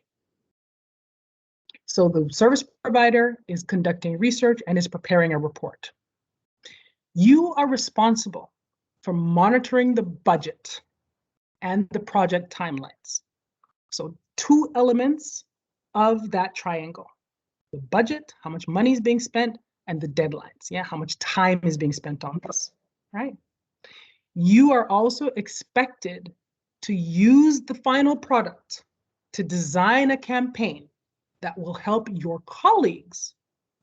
So the service provider is conducting research and is preparing a report. You are responsible for monitoring the budget and the project timelines. So two elements of that triangle: the budget, how much money is being spent, and the deadlines, how much time is being spent on this, right? You are also expected to use the final product to design a campaign that will help your colleagues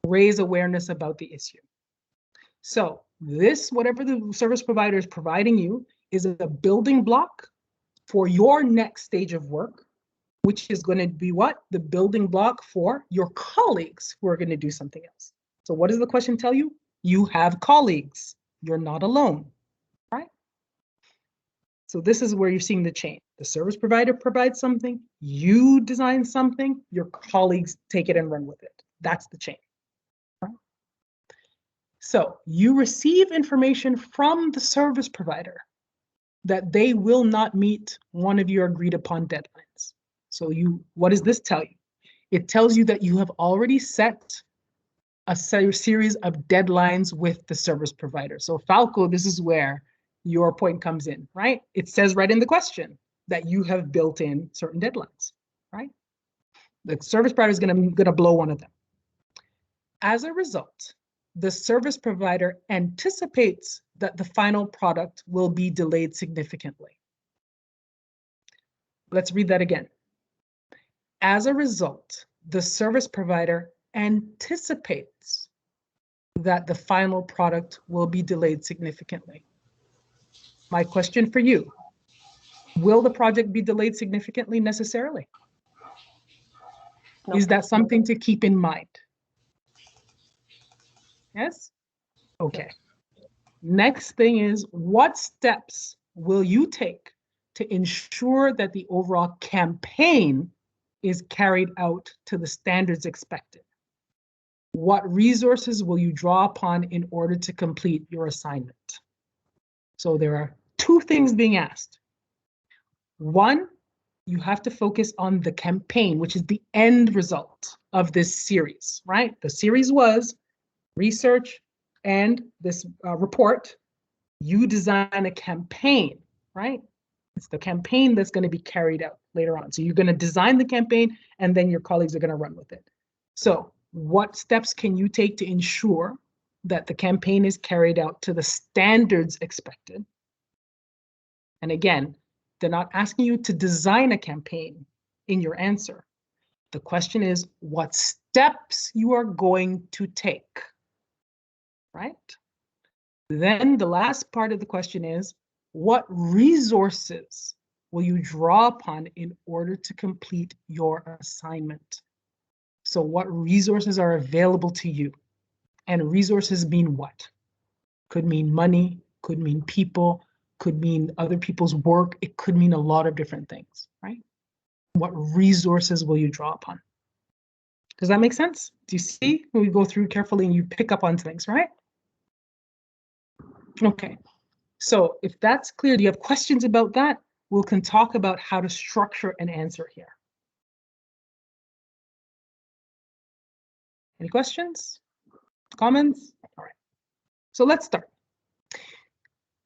raise awareness about the issue. So this, whatever the service provider is providing you, is a building block for your next stage of work, which is going to be what? The building block for your colleagues who are going to do something else. So what does the question tell you? You have colleagues. You're not alone, right? So this is where you're seeing the chain. The service provider provides something, you design something, your colleagues take it and run with it. That's the chain. Right? So you receive information from the service provider that they will not meet one of your agreed upon deadlines. So what does this tell you? It tells you that you have already set a series of deadlines with the service provider. So Falco, this is where your point comes in, right? It says right in the question that you have built in certain deadlines, right? The service provider is gonna blow one of them. As a result, the service provider anticipates that the final product will be delayed significantly. Let's read that again. As a result, the service provider anticipates that the final product will be delayed significantly. My question for you, will the project be delayed significantly necessarily? No. Is that something to keep in mind? Yes? Okay. Next thing is, what steps will you take to ensure that the overall campaign is carried out to the standards expected? What resources will you draw upon in order to complete your assignment? So there are two things being asked. One, you have to focus on the campaign, which is the end result of this series, right? The series was research and this report. You design a campaign, right? It's the campaign that's going to be carried out later on. So you're going to design the campaign and then your colleagues are going to run with it. So what steps can you take to ensure that the campaign is carried out to the standards expected? And again, they're not asking you to design a campaign in your answer. The question is what steps you are going to take, right? Then the last part of the question is, what resources will you draw upon in order to complete your assignment? So what resources are available to you? And resources mean what? Could mean money, could mean people, could mean other people's work. It could mean a lot of different things, right? What resources will you draw upon? Does that make sense? Do you see? We go through carefully and you pick up on things, right? Okay. So if that's clear, do you have questions about that? We can talk about how to structure an answer here. Any questions? Comments? All right. So let's start.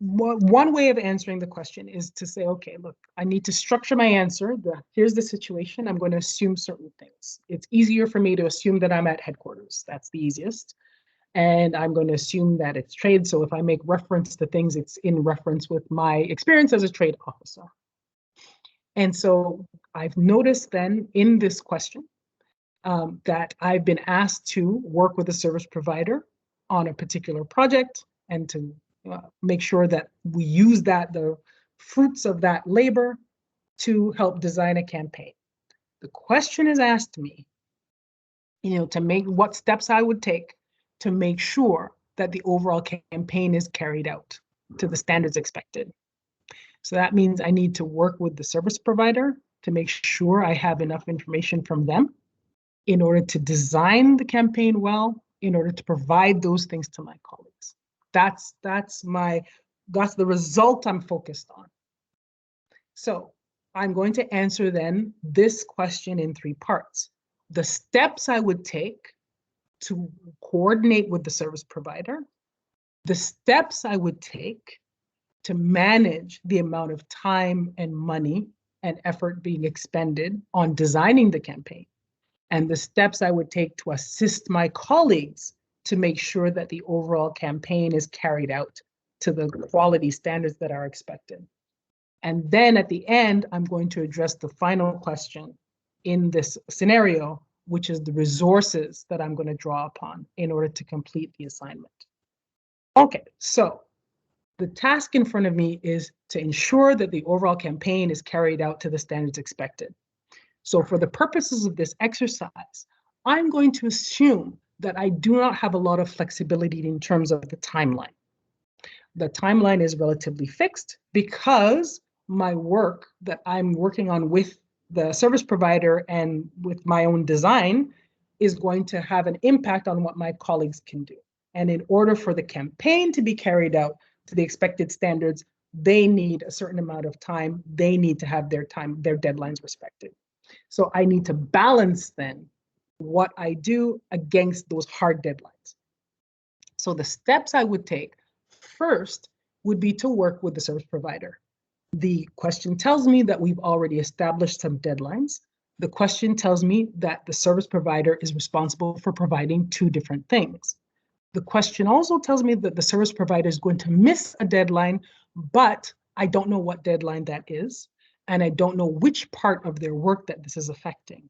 One way of answering the question is to say, okay, look, I need to structure my answer. Here's the situation. I'm going to assume certain things. It's easier for me to assume that I'm at headquarters. That's the easiest. And I'm going to assume that it's trade. So if I make reference to things, it's in reference with my experience as a trade officer. And so I've noticed then in this question that I've been asked to work with a service provider on a particular project and to make sure that we use the fruits of that labor to help design a campaign. The question is asked me, to make what steps I would take to make sure that the overall campaign is carried out to the standards expected. So that means I need to work with the service provider to make sure I have enough information from them in order to design the campaign well, in order to provide those things to my colleagues. That's the result I'm focused on. So I'm going to answer then this question in 3 parts. The steps I would take to coordinate with the service provider, the steps I would take to manage the amount of time and money and effort being expended on designing the campaign, and the steps I would take to assist my colleagues to make sure that the overall campaign is carried out to the quality standards that are expected. And then at the end, I'm going to address the final question in this scenario, which is the resources that I'm going to draw upon in order to complete the assignment. Okay, so The task in front of me is to ensure that the overall campaign is carried out to the standards expected. So for the purposes of this exercise, I'm going to assume that I do not have a lot of flexibility in terms of the timeline. The timeline is relatively fixed because my work that I'm working on with the service provider and with my own design is going to have an impact on what my colleagues can do. And in order for the campaign to be carried out to the expected standards, they need a certain amount of time. They need to have their deadlines respected. So I need to balance then what I do against those hard deadlines. So the steps I would take first would be to work with the service provider. The question tells me that we've already established some deadlines. The question tells me that the service provider is responsible for providing two different things. The question also tells me that the service provider is going to miss a deadline, but I don't know what deadline that is, and I don't know which part of their work that this is affecting.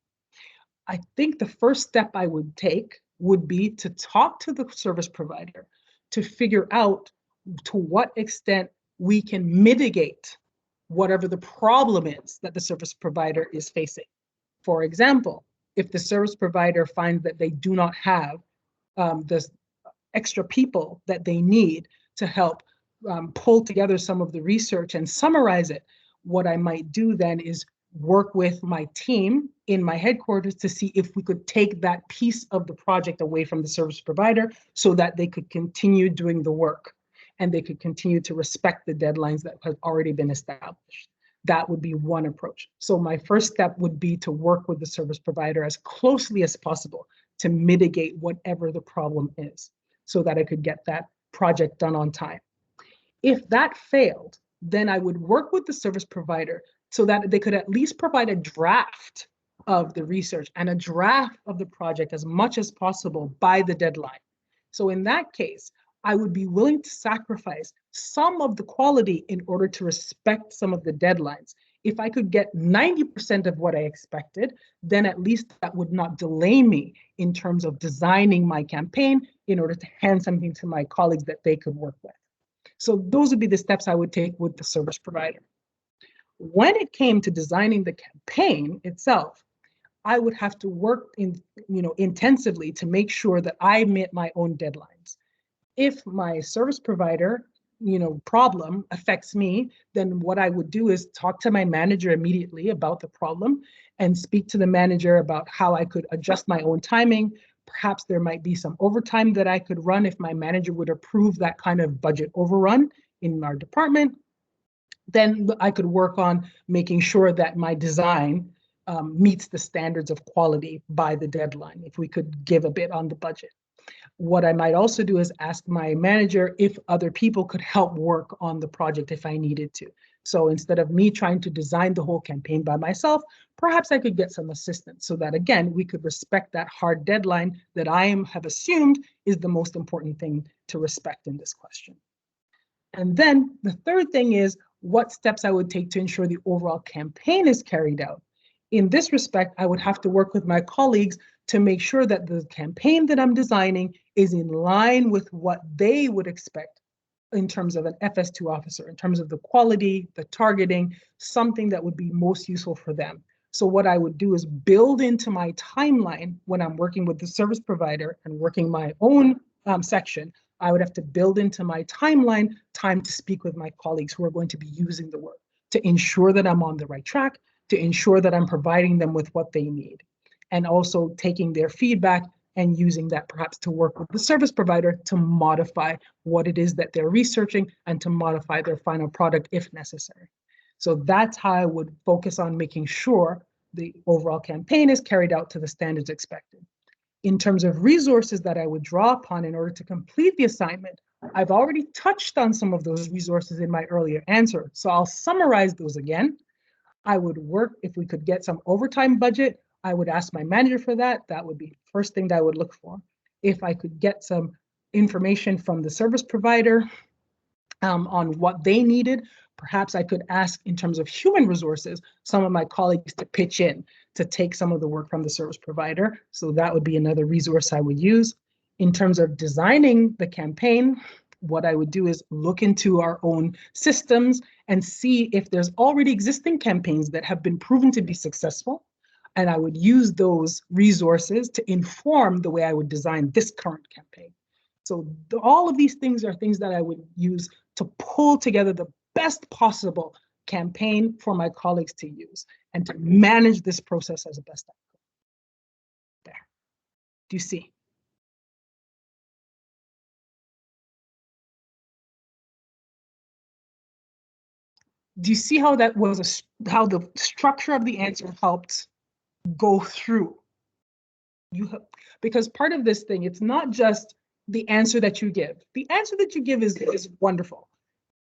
I think the first step I would take would be to talk to the service provider to figure out to what extent we can mitigate whatever the problem is that the service provider is facing. For example, if the service provider finds that they do not have the extra people that they need to help pull together some of the research and summarize it, what I might do then is work with my team in my headquarters to see if we could take that piece of the project away from the service provider so that they could continue doing the work and they could continue to respect the deadlines that have already been established. That would be one approach. So my first step would be to work with the service provider as closely as possible to mitigate whatever the problem is so that I could get that project done on time. If that failed, then I would work with the service provider so that they could at least provide a draft of the research and a draft of the project as much as possible by the deadline. So in that case, I would be willing to sacrifice some of the quality in order to respect some of the deadlines. If I could get 90% of what I expected, then at least that would not delay me in terms of designing my campaign in order to hand something to my colleagues that they could work with. So those would be the steps I would take with the service provider. When it came to designing the campaign itself, I would have to work intensively to make sure that I met my own deadlines. If my service provider problem affects me, then what I would do is talk to my manager immediately about the problem and speak to the manager about how I could adjust my own timing. Perhaps there might be some overtime that I could run if my manager would approve that kind of budget overrun in our department. Then I could work on making sure that my design meets the standards of quality by the deadline, if we could give a bit on the budget. What I might also do is ask my manager if other people could help work on the project if I needed to. So instead of me trying to design the whole campaign by myself, perhaps I could get some assistance so that, again, we could respect that hard deadline that I have assumed is the most important thing to respect in this question. And then the third thing is what steps I would take to ensure the overall campaign is carried out. In this respect, I would have to work with my colleagues to make sure that the campaign that I'm designing is in line with what they would expect in terms of an FS-02 officer, in terms of the quality, the targeting, something that would be most useful for them. So what I would do is build into my timeline when I'm working with the service provider and working my own section, I would have to build into my timeline time to speak with my colleagues who are going to be using the work to ensure that I'm on the right track, to ensure that I'm providing them with what they need, and also taking their feedback and using that perhaps to work with the service provider to modify what it is that they're researching and to modify their final product if necessary. So that's how I would focus on making sure the overall campaign is carried out to the standards expected. In terms of resources that I would draw upon in order to complete the assignment, I've already touched on some of those resources in my earlier answer, so I'll summarize those again. I would work, if we could get some overtime budget, I would ask my manager for that. That would be the first thing that I would look for. If I could get some information from the service provider on what they needed, perhaps I could ask in terms of human resources, some of my colleagues to pitch in to take some of the work from the service provider. So that would be another resource I would use. In terms of designing the campaign, what I would do is look into our own systems and see if there's already existing campaigns that have been proven to be successful. And I would use those resources to inform the way I would design this current campaign. So all of these things are things that I would use to pull together the best possible campaign for my colleagues to use and to manage this process as a best outcome. There. Do you see? Do you see how that was how the structure of the answer helped go through? Because part of this thing, it's not just the answer that you give. The answer that you give is wonderful,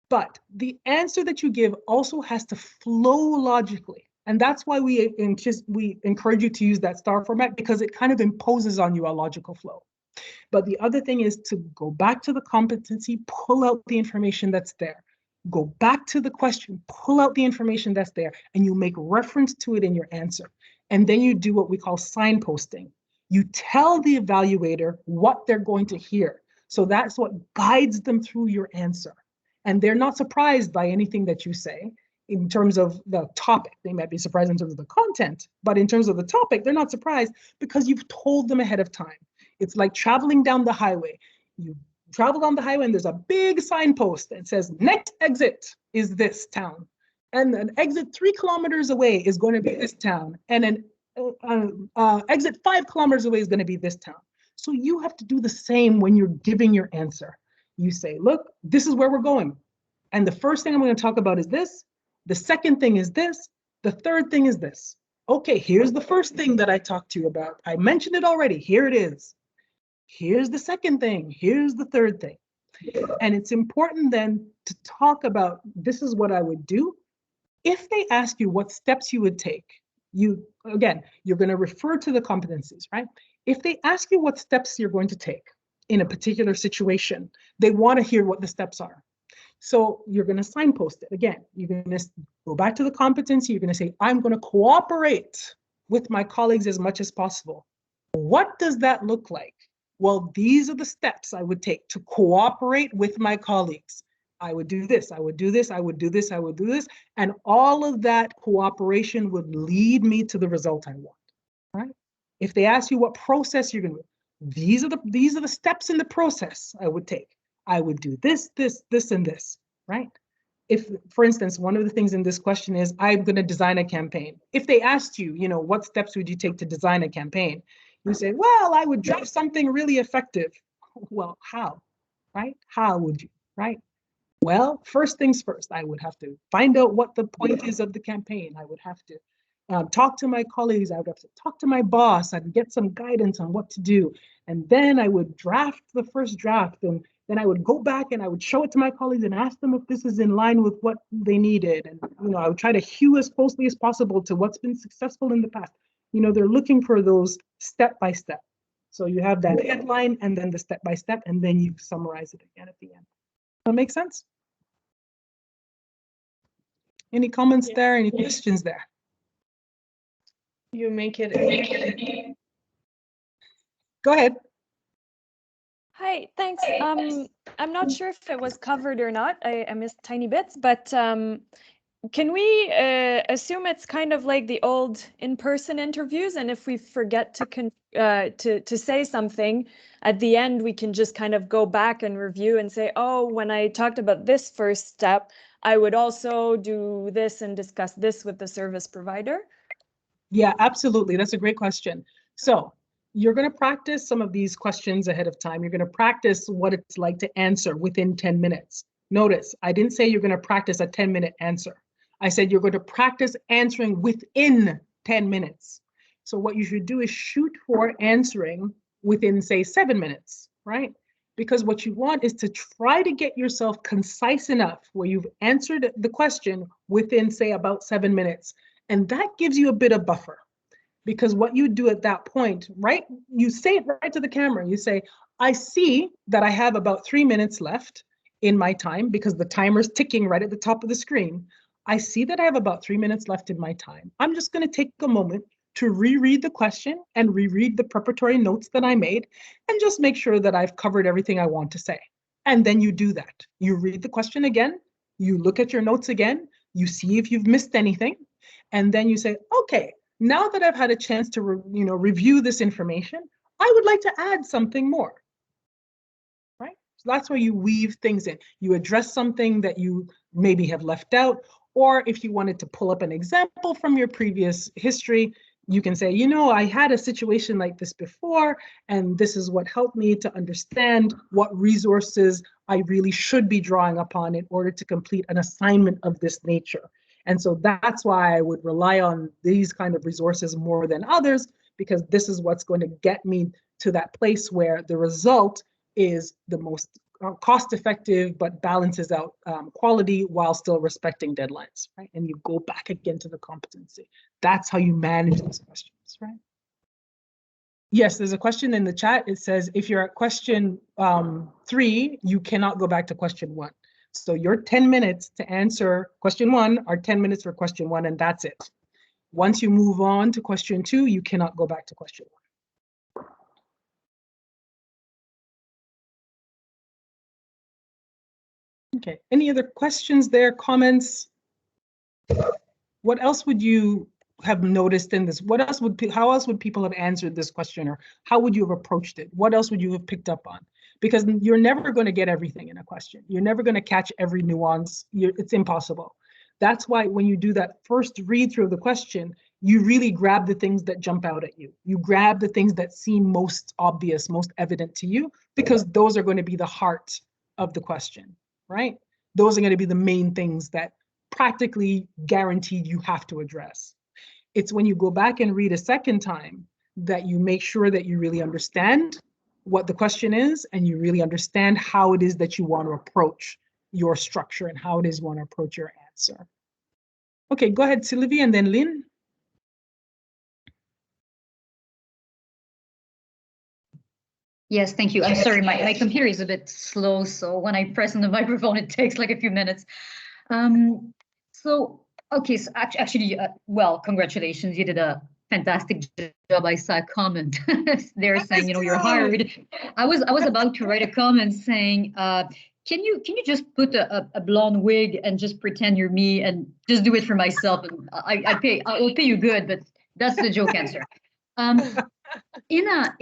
but the answer that you give also has to flow logically. And that's why we encourage you to use that STAR format, because it kind of imposes on you a logical flow. But the other thing is to go back to the competency, pull out the information that's there. Go back to the question, pull out the information that's there, and you make reference to it in your answer. And then you do what we call signposting. You tell the evaluator what they're going to hear. So that's what guides them through your answer. And they're not surprised by anything that you say in terms of the topic. They might be surprised in terms of the content, but in terms of the topic, they're not surprised because you've told them ahead of time. It's like traveling down the highway. You travel down the highway and there's a big signpost that says next exit is this town. And an exit 3 kilometers away is going to be this town. And an exit 5 kilometers away is going to be this town. So you have to do the same when you're giving your answer. You say, look, this is where we're going. And the first thing I'm going to talk about is this. The second thing is this. The third thing is this. Okay, here's the first thing that I talked to you about. I mentioned it already. Here it is. Here's the second thing. Here's the third thing. And it's important then to talk about, this is what I would do. If they ask you what steps you would take, you're going to refer to the competencies, right? If they ask you what steps you're going to take in a particular situation, they want to hear what the steps are. So you're going to signpost it. Again, you're going to go back to the competency. You're going to say, I'm going to cooperate with my colleagues as much as possible. What does that look like? Well, these are the steps I would take to cooperate with my colleagues. I would do this, I would do this, I would do this, I would do this. And all of that cooperation would lead me to the result I want, right? If they ask you what process you're going to do, these are the steps in the process I would take. I would do this, this, this, and this, right? If, for instance, one of the things in this question is, I'm going to design a campaign. If they asked you, what steps would you take to design a campaign? You say, well, I would draft something really effective. Well, how, right? How would you, right? Well, first things first, I would have to find out what the point is of the campaign. I would have to talk to my colleagues. I would have to talk to my boss. I'd get some guidance on what to do. And then I would draft the first draft. And then I would go back and I would show it to my colleagues and ask them if this is in line with what they needed. And, I would try to hew as closely as possible to what's been successful in the past. They're looking for those step by step. So you have that headline and then the step by step, and then you summarize it again at the end. That make sense? Any comments there? Any questions there? You make it. Go ahead. Hi, thanks. I'm not sure if it was covered or not. I missed tiny bits, but can we assume it's kind of like the old in-person interviews, and if we forget to say something at the end, we can just kind of go back and review and say, oh, when I talked about this first step, I would also do this and discuss this with the service provider? Yeah, absolutely. That's a great question. So you're going to practice some of these questions ahead of time. You're going to practice what it's like to answer within 10 minutes. Notice, I didn't say you're going to practice a 10-minute answer. I said you're going to practice answering within 10 minutes. So what you should do is shoot for answering within, say, 7 minutes, right? Because what you want is to try to get yourself concise enough where you've answered the question within, say, about 7 minutes. And that gives you a bit of buffer. Because what you do at that point, right? You say it right to the camera. You say, I see that I have about 3 minutes left in my time because the timer's ticking right at the top of the screen. I see that I have about 3 minutes left in my time. I'm just going to take a moment to reread the question and reread the preparatory notes that I made and just make sure that I've covered everything I want to say. And then you do that. You read the question again, you look at your notes again, you see if you've missed anything, and then you say, okay, now that I've had a chance to review this information, I would like to add something more. Right? So that's where you weave things in. You address something that you maybe have left out, or if you wanted to pull up an example from your previous history, you can say, I had a situation like this before, and this is what helped me to understand what resources I really should be drawing upon in order to complete an assignment of this nature. And so that's why I would rely on these kind of resources more than others, because this is what's going to get me to that place where the result is the most cost-effective, but balances out quality while still respecting deadlines, right? And you go back again to the competency. That's how you manage these questions, right? Yes, there's a question in the chat. It says, if you're at question 3, you cannot go back to question 1. So your 10 minutes to answer question 1 are 10 minutes for question 1, and that's it. Once you move on to question 2, you cannot go back to question 1. Okay, any other questions there, comments? What else would you have noticed in this? How else would people have answered this question, or how would you have approached it? What else would you have picked up on? Because you're never going to get everything in a question. You're never going to catch every nuance. It's impossible. That's why when you do that first read through of the question, you really grab the things that jump out at you. You grab the things that seem most obvious, most evident to you, because those are going to be the heart of the question. Right? Those are going to be the main things that practically guaranteed you have to address. It's when you go back and read a second time that you make sure that you really understand what the question is, and you really understand how it is that you want to approach your structure and how it is you want to approach your answer. Okay, go ahead, Sylvie, and then Lynn. Yes, thank you. I'm sorry, my computer is a bit slow, so when I press on the microphone, it takes like a few minutes. Okay, so actually, well, congratulations, you did a fantastic job. I saw a comment there saying, you're hired. I was about to write a comment saying, can you just put a blonde wig and just pretend you're me and just do it for myself, and I will pay you good, but that's the joke answer. In a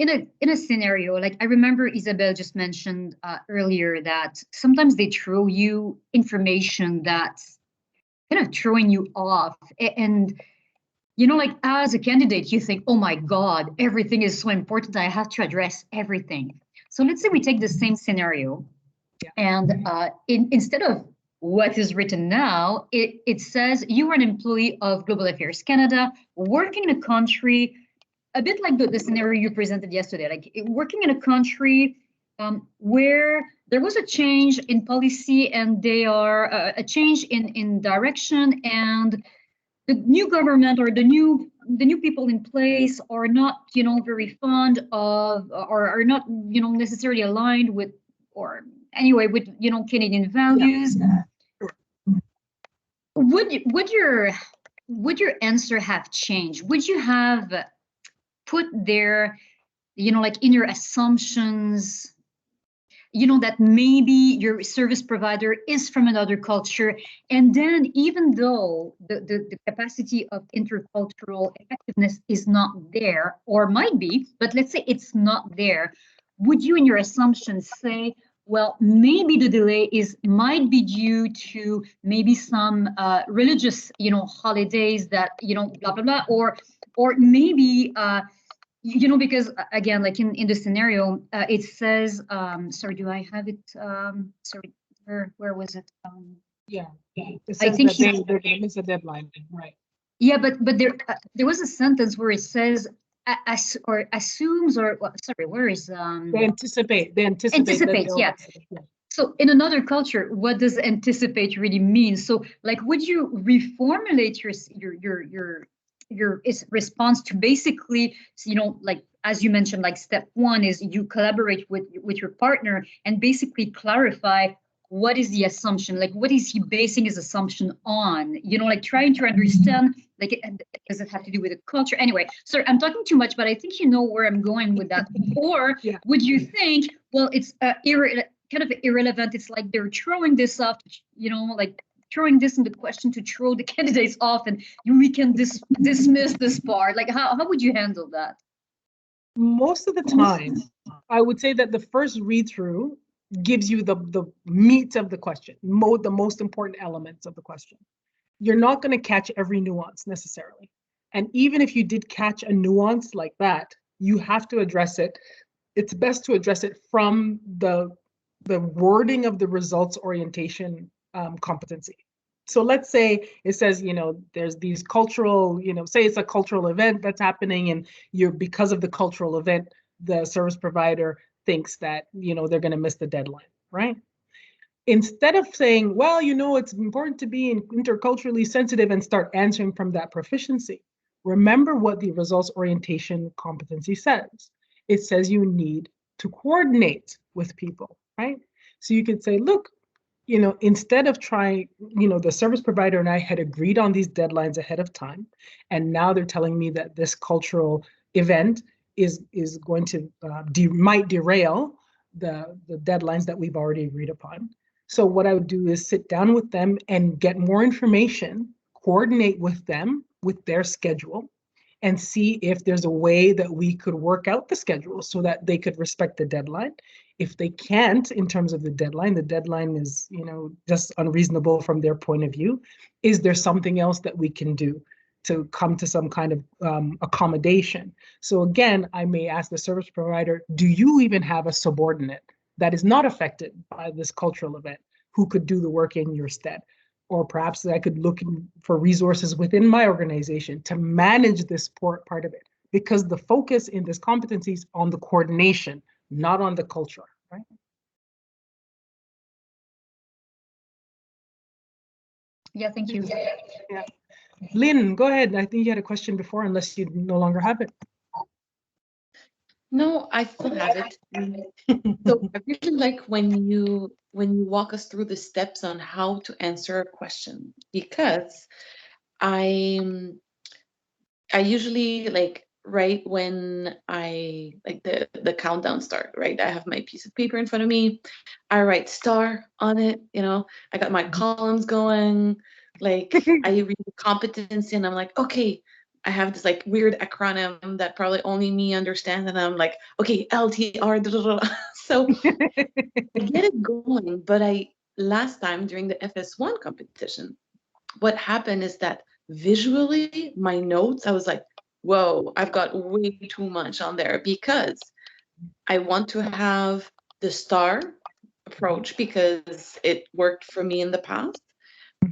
scenario, like I remember Isabel just mentioned earlier that sometimes they throw you information that's kind of throwing you off, and like as a candidate you think, oh my God, everything is so important, I have to address everything. So let's say we take the same scenario, and instead of what is written now, it says you are an employee of Global Affairs Canada working in a country, a bit like the scenario you presented yesterday, like working in a country where there was a change in policy, and they are a change in direction, and the new government or the new people in place are not very fond of, or are not necessarily aligned with, or anyway with Canadian values. Would your answer have changed? Would you have put there, like in your assumptions, that maybe your service provider is from another culture, and then even though the capacity of intercultural effectiveness is not there, or might be, but let's say it's not there, would you in your assumptions say, well, maybe the delay might be due to maybe some religious holidays that blah blah blah, or maybe because again, like in the scenario, it says, sorry, do I have it? Sorry, where was it? Yeah, I think they're going to miss a deadline, right? Yeah, but there was a sentence where it says assumes, or sorry, where is they anticipate. Yeah. So in another culture, what does anticipate really mean? So like, would you reformulate your response to basically, like as you mentioned, like step 1 is you collaborate with your partner and basically clarify what is the assumption, like what is he basing his assumption on, like trying to understand, like does it have to do with the culture? Anyway, sorry, I'm talking too much, but I think you know where I'm going with that. Or would you think, well, it's kind of irrelevant. It's like they're throwing this off, like throwing this in the question to throw the candidates off, and we can dismiss this part. Like, how would you handle that? Most of the time, I would say that the first read through gives you the meat of the question, the most important elements of the question. You're not going to catch every nuance necessarily. And even if you did catch a nuance like that, you have to address it. It's best to address it from the wording of the results orientation competency. So let's say it says, there's these cultural, say it's a cultural event that's happening, and because of the cultural event, the service provider thinks that, they're going to miss the deadline, right? Instead of saying, well, it's important to be interculturally sensitive and start answering from that proficiency, remember what the results orientation competency says. It says you need to coordinate with people, right? So you could say, look, instead of trying, the service provider and I had agreed on these deadlines ahead of time, and now they're telling me that this cultural event is going to might derail the deadlines that we've already agreed upon. So what I would do is sit down with them and get more information, coordinate with them with their schedule, and see if there's a way that we could work out the schedule so that they could respect the deadline. If they can't, in terms of the deadline is, just unreasonable from their point of view. Is there something else that we can do to come to some kind of accommodation? So again, I may ask the service provider, do you even have a subordinate that is not affected by this cultural event who could do the work in your stead? Or perhaps I could look for resources within my organization to manage this part of it, because the focus in this competency is on the coordination, not on the culture, right? Yeah, thank you. Yeah. Lynn, go ahead. I think you had a question before, unless you no longer have it. No, I still have it. So I really like when you walk us through the steps on how to answer a question, because I usually right when I the countdown start, right? I have my piece of paper in front of me. I write star on it, I got my columns going, I read the competency and I'm like, okay, I have this weird acronym that probably only me understand, and I'm like, okay, LTR, blah, blah, blah. So I get it going. But last time during the FS1 competition, what happened is that visually my notes, I was like, whoa, I've got way too much on there, because I want to have the star approach because it worked for me in the past.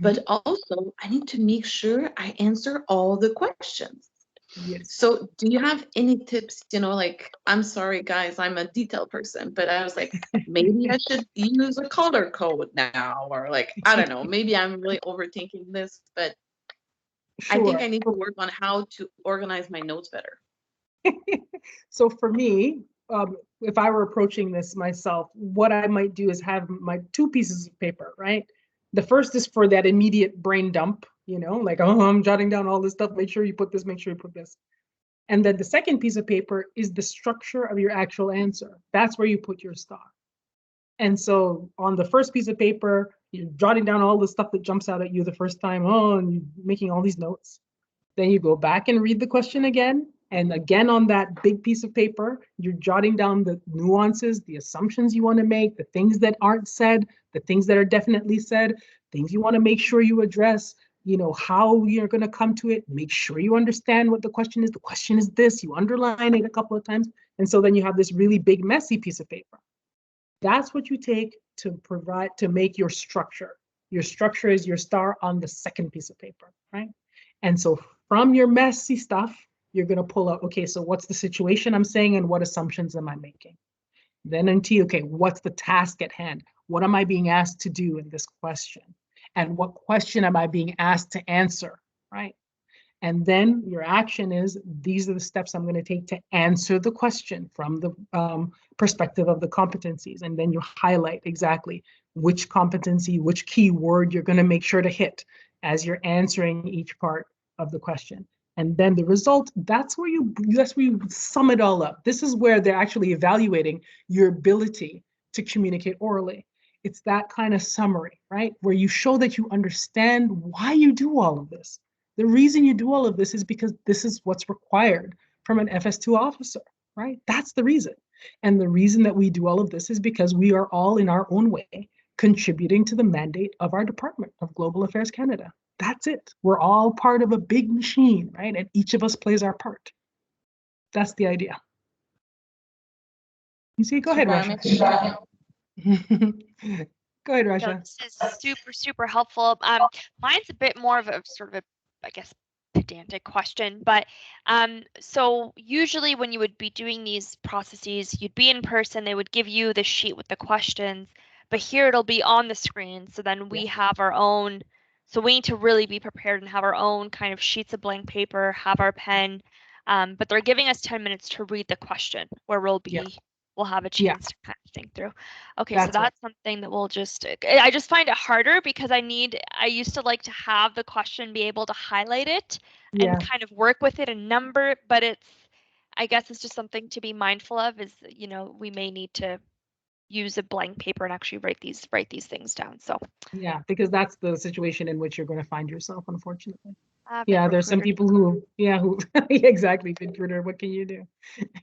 But also, I need to make sure I answer all the questions. Yes. So do you have any tips, I'm sorry, guys, I'm a detail person, but I was like, maybe I should use a color code now, or I don't know, maybe I'm really overthinking this, but Sure. I think I need to work on how to organize my notes better. So for me, if I were approaching this myself, what I might do is have my 2 pieces of paper, right? The first is for that immediate brain dump, oh, I'm jotting down all this stuff. Make sure you put this, make sure you put this. And then the second piece of paper is the structure of your actual answer. That's where you put your star. And so on the first piece of paper, you're jotting down all the stuff that jumps out at you the first time, and you're making all these notes. Then you go back and read the question again. And again, on that big piece of paper, you're jotting down the nuances, the assumptions you want to make, the things that aren't said, the things that are definitely said, things you want to make sure you address, how you're going to come to it. Make sure you understand what the question is. The question is this, you underline it a couple of times. And so then you have this really big, messy piece of paper. That's what you take to make your structure. Your structure is your star on the second piece of paper, right? And so from your messy stuff, you're going to pull out, okay, so what's the situation I'm saying and what assumptions am I making? Then okay, what's the task at hand? What am I being asked to do in this question? And what question am I being asked to answer, right? And then your action is, these are the steps I'm going to take to answer the question from the perspective of the competencies. And then you highlight exactly which competency, which keyword you're going to make sure to hit as you're answering each part of the question. And then the result, that's where you sum it all up. This is where they're actually evaluating your ability to communicate orally. It's that kind of summary, right? Where you show that you understand why you do all of this. The reason you do all of this is because this is what's required from an FS2 officer, right? That's the reason. And the reason that we do all of this is because we are all in our own way contributing to the mandate of our Department of Global Affairs Canada. That's it. We're all part of a big machine, right? And each of us plays our part. That's the idea. You see, go ahead, Rasha. Go ahead, No, Rasha. this is super, super helpful. Mine's a bit more of a sort of a, I guess, pedantic question, but so usually when you would be doing these processes, you'd be in person, they would give you the sheet with the questions, but here it'll be on the screen. So then we have our own, so we need to really be prepared and have our own kind of sheets of blank paper, have our pen, but they're giving us 10 minutes to read the question where we'll have a chance to kind of think through. Okay, so that's something that we'll just, I just find it harder because I used to like to have the question, be able to highlight it and kind of work with it and number it, but I guess it's just something to be mindful of is, we may need to use a blank paper and actually write these things down. So yeah, because that's the situation in which you're going to find yourself, unfortunately. Yeah, there's some people who exactly, recruiter, what can you do?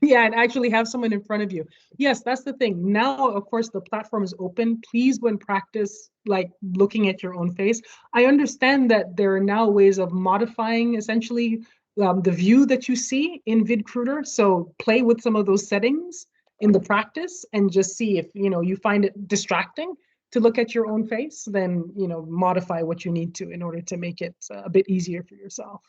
Yeah, and actually have someone in front of you. Yes, that's the thing. Now, of course, the platform is open. Please, when practice, like looking at your own face. I understand that there are now ways of modifying essentially the view that you see in VidCruiter. So play with some of those settings in the practice and just see if you find it distracting to look at your own face, then modify what you need to in order to make it a bit easier for yourself.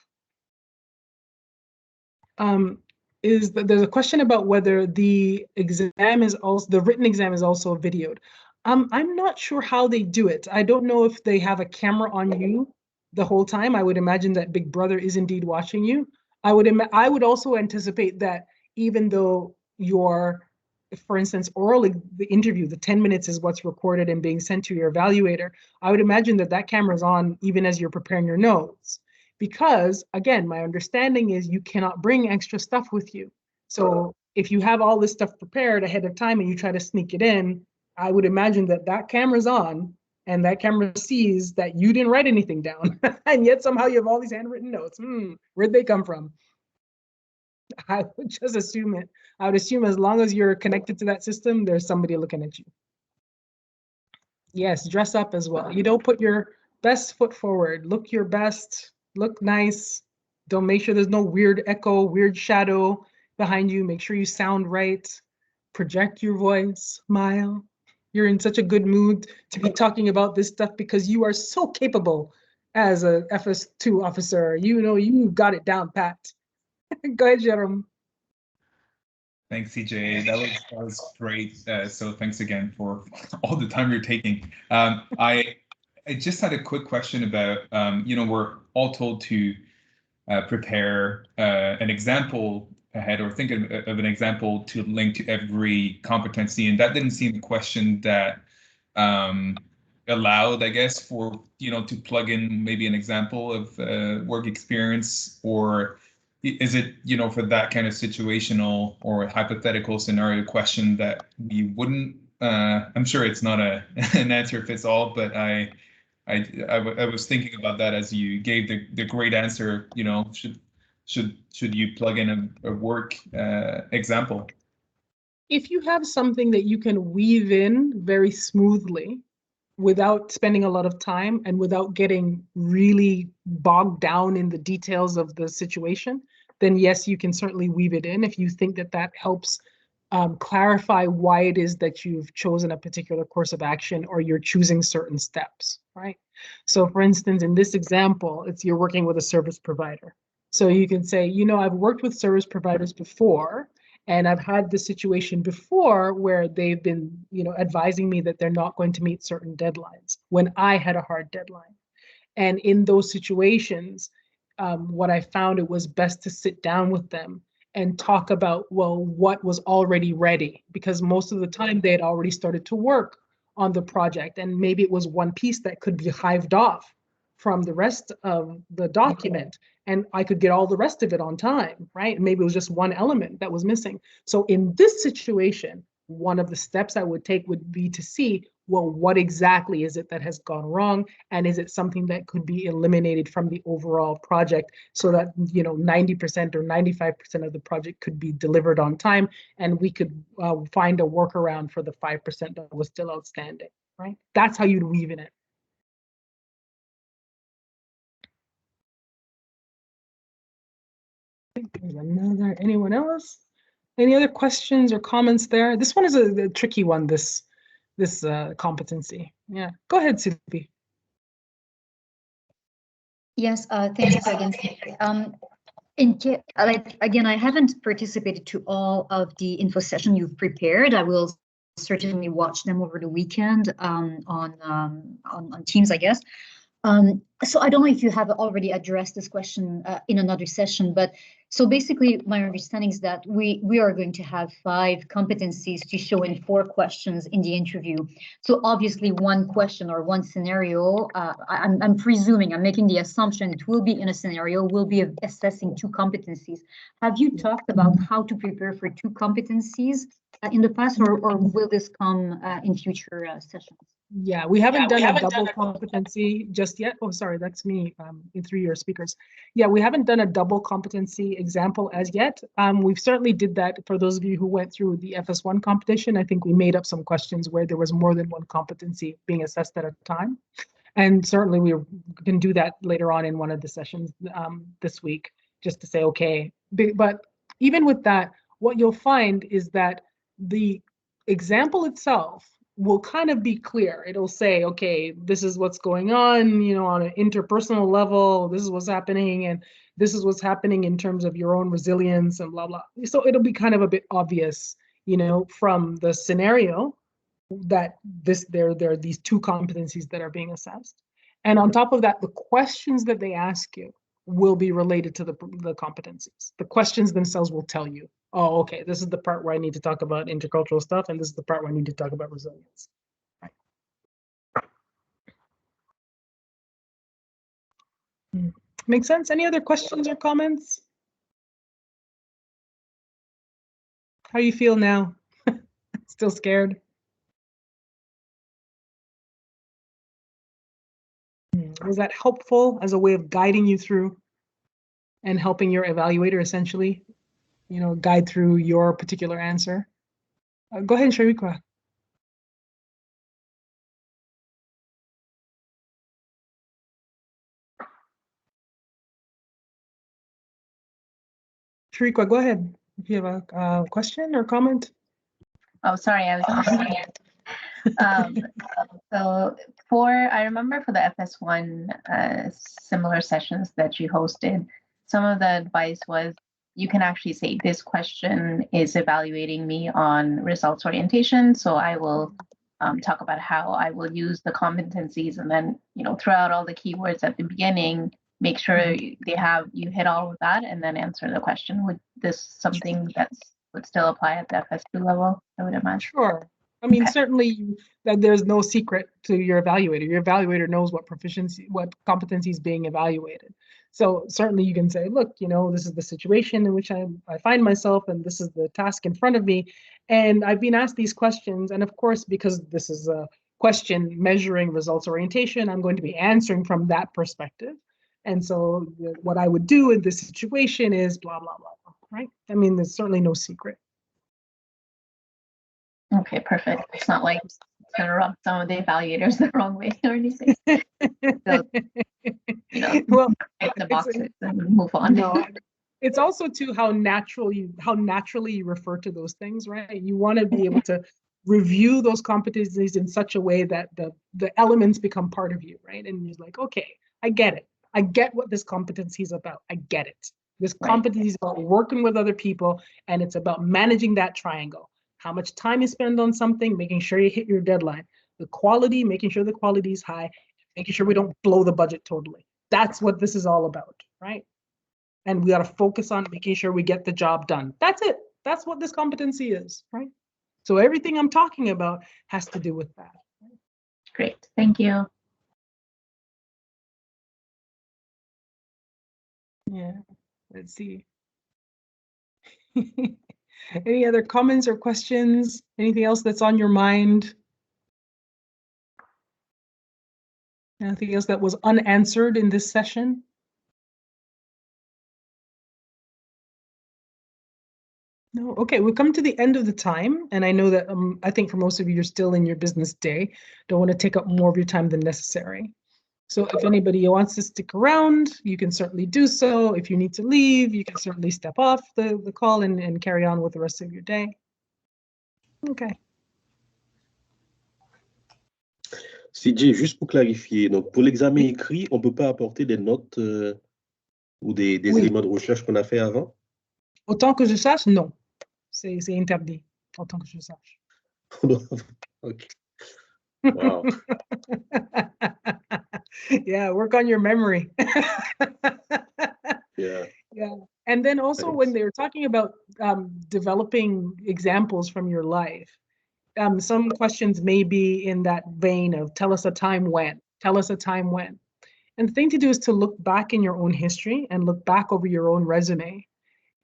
There's a question about whether the written exam is also videoed. I'm not sure how they do it. I don't know if they have a camera on you the whole time. I would imagine that Big Brother is indeed watching you. I would also anticipate that even though for instance, orally, the interview, the 10 minutes is what's recorded and being sent to your evaluator, I would imagine that camera is on even as you're preparing your notes. Because, again, my understanding is you cannot bring extra stuff with you. So if you have all this stuff prepared ahead of time and you try to sneak it in, I would imagine that camera's on and that camera sees that you didn't write anything down. And yet somehow you have all these handwritten notes. Where'd they come from? I would just assume it. I would assume as long as you're connected to that system, there's somebody looking at you. Yes, dress up as well. Put your best foot forward. Look your best. Look nice. Don't make sure there's no weird echo, weird shadow behind you. Make sure you sound right. Project your voice. Smile. You're in such a good mood to be talking about this stuff because you are so capable as a FS2 officer. You got it down pat. Go ahead, Jerome. Thanks, CJ. That was great. So thanks again for all the time you're taking. I just had a quick question about, we're all told to prepare an example ahead or think of an example to link to every competency. And that didn't seem a question that allowed, I guess, for, to plug in maybe an example of work experience, or is it, for that kind of situational or hypothetical scenario question that we wouldn't, I'm sure it's not an answer fits all, but I was thinking about that as you gave the great answer, should you plug in a work example? If you have something that you can weave in very smoothly without spending a lot of time and without getting really bogged down in the details of the situation, then yes, you can certainly weave it in if you think that helps clarify why it is that you've chosen a particular course of action or you're choosing certain steps, right? So for instance, in this example, you're working with a service provider. So you can say, I've worked with service providers before, and I've had the situation before where they've been, advising me that they're not going to meet certain deadlines when I had a hard deadline. And in those situations, what I found, it was best to sit down with them and talk about, well, what was already ready, because most of the time they had already started to work on the project, and maybe it was one piece that could be hived off from the rest of the document, and I could get all the rest of it on time, right? Maybe it was just one element that was missing. So in this situation, one of the steps I would take would be to see, well, what exactly is it that has gone wrong? And is it something that could be eliminated from the overall project so that, 90% or 95% of the project could be delivered on time, and we could find a workaround for the 5% that was still outstanding, right? That's how you'd weave in it. There's another, anyone else? Any other questions or comments there? This one is a tricky one, this competency. Yeah, go ahead, Sylvie. Yes, thanks again. Again, I haven't participated to all of the info session you've prepared. I will certainly watch them over the weekend on Teams, I guess. So I don't know if you have already addressed this question in another session, but so basically my understanding is that we are going to have 5 competencies to show in 4 questions in the interview. So obviously one question or one scenario, I'm presuming, I'm making the assumption it will be in a scenario, we'll be assessing 2 competencies. Have you talked about how to prepare for 2 competencies in the past, or will this come in future sessions? Yeah, we haven't done a double competency just yet. Oh, sorry, that's me through your speakers. Yeah, we haven't done a double competency example as yet. We've certainly did that for those of you who went through the FS1 competition. I think we made up some questions where there was more than one competency being assessed at a time. And certainly we can do that later on in one of the sessions this week, just to say, okay. But even with that, what you'll find is that the example itself will kind of be clear. It'll say, okay, this is what's going on, on an interpersonal level, this is what's happening, and this is what's happening in terms of your own resilience and blah, blah. So it'll be kind of a bit obvious, from the scenario that there are these 2 competencies that are being assessed. And on top of that, the questions that they ask you will be related to the competencies. The questions themselves will tell you, oh, okay, this is the part where I need to talk about intercultural stuff, and this is the part where I need to talk about resilience. Make sense? Any other questions or comments? How you feel now? Still scared? Was that helpful as a way of guiding you through and helping your evaluator essentially, guide through your particular answer? Go ahead, Sharikwa. Sharikwa, go ahead if you have a question or comment. Oh, sorry, I was so I remember for the FS1 similar sessions that you hosted, some of the advice was you can actually say this question is evaluating me on results orientation, so I will talk about how I will use the competencies, and then throw out all the keywords at the beginning, make sure you hit all of that, and then answer the question. Would this something that would still apply at the FS2 level, I would imagine? Sure. I mean, certainly that there's no secret to your evaluator. Your evaluator knows what competency is being evaluated. So certainly you can say, look, this is the situation in which I find myself, and this is the task in front of me. And I've been asked these questions. And of course, because this is a question measuring results orientation, I'm going to be answering from that perspective. And so what I would do in this situation is blah, blah, blah, right? I mean, there's certainly no secret. Okay, perfect. It's not like it's going to rub some of the evaluators the wrong way or anything. So, well, check the boxes and move on. No, it's also too how naturally you refer to those things, right? You want to be able to review those competencies in such a way that the elements become part of you, right? And you're like, okay, I get it. I get what this competency is about. I get it. This competency is about working with other people, and it's about managing that triangle. How much time you spend on something, making sure you hit your deadline. The quality, making sure the quality is high, making sure we don't blow the budget totally. That's what this is all about, right? And we got to focus on making sure we get the job done. That's it. That's what this competency is, right? So everything I'm talking about has to do with that. Great, thank you. Yeah, let's see. Any other comments or questions? Anything else that's on your mind? Anything else that was unanswered in this session? No, okay, we've come to the end of the time, and I know that I think for most of you, you're still in your business day. Don't want to take up more of your time than necessary. So if anybody wants to stick around, you can certainly do so. If you need to leave, you can certainly step off the call and carry on with the rest of your day. Okay. CJ, juste pour clarifier, donc pour l'examen écrit, on ne peut pas apporter des notes ou des Oui. éléments de recherche qu'on a fait avant? Autant que je sache, non. C'est interdit, autant que je sache. OK. Wow. Yeah, work on your memory. Yeah. Yeah. And then also Thanks. when they were talking about developing examples from your life, some questions may be in that vein of tell us a time when, tell us a time when. And the thing to do is to look back in your own history and look back over your own resume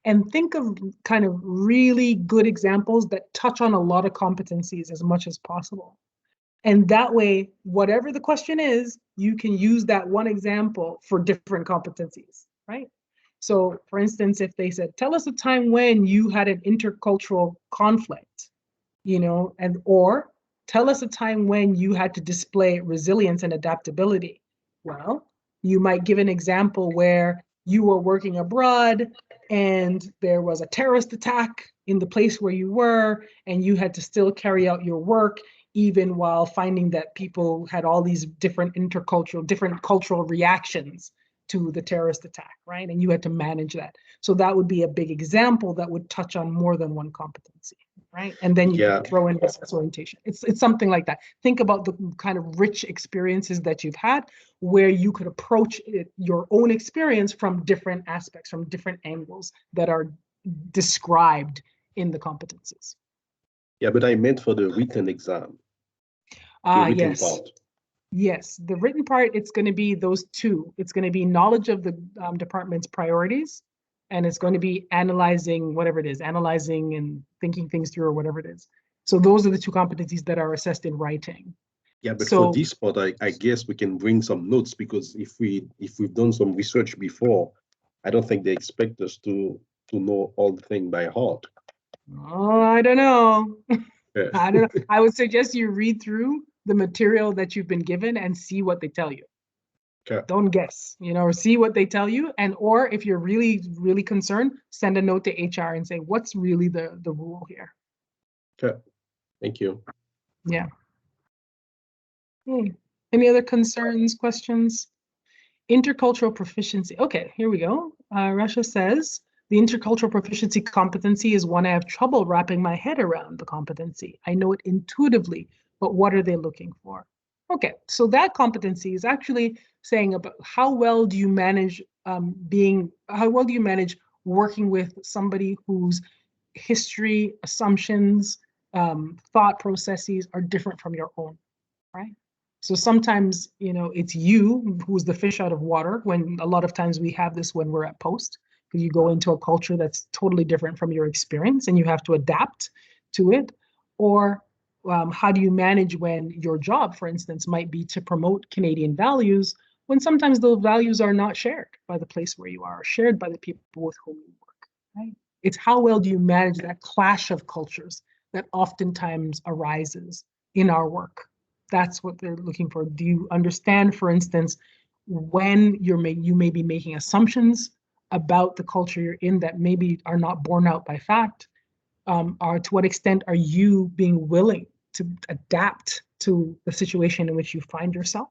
and think of kind of really good examples that touch on a lot of competencies as much as possible. And that way, whatever the question is, you can use that one example for different competencies, right? So for instance, if they said, tell us a time when you had an intercultural conflict, you know, or tell us a time when you had to display resilience and adaptability. Well, you might give an example where you were working abroad and there was a terrorist attack in the place where you were, and you had to still carry out your work, even while finding that people had all these different different cultural reactions to the terrorist attack, right? And you had to manage that. So that would be a big example that would touch on more than one competency, right? And then you can throw in business orientation. It's something like that. Think about the kind of rich experiences that you've had where you could approach your own experience from different aspects, from different angles that are described in the competencies. Yeah, but I meant for the written exam. Yes. Part. Yes, the written part, it's going to be those two. It's going to be knowledge of the department's priorities, and it's going to be analyzing whatever it is, analyzing and thinking things through or whatever it is. So those are the two competencies that are assessed in writing. Yeah, but for this part, I guess we can bring some notes, because if we've done some research before, I don't think they expect us to know all the thing by heart. Oh, I don't know. Yeah. I don't know. I would suggest you read through the material that you've been given and see what they tell you. Okay. Don't guess, you know, or see what they tell you. And or if you're really, really concerned, send a note to HR and say, what's really the rule here? Okay. Thank you. Yeah. Any other concerns, questions? Intercultural proficiency. Okay, here we go. Russia says, the intercultural proficiency competency is one I have trouble wrapping my head around the competency. I know it intuitively, but what are they looking for? Okay, so that competency is actually saying about how well do you manage working with somebody whose history, assumptions, thought processes are different from your own, right? So sometimes, you know, it's you who's the fish out of water, when a lot of times we have this when we're at post, because you go into a culture that's totally different from your experience and you have to adapt to it. Or how do you manage when your job, for instance, might be to promote Canadian values, when sometimes those values are not shared by the place where you are, or shared by the people with whom you work, right? It's how well do you manage that clash of cultures that oftentimes arises in our work. That's what they're looking for. Do you understand, for instance, when you may be making assumptions about the culture you're in that maybe are not borne out by fact? Or to what extent are you being willing to adapt to the situation in which you find yourself?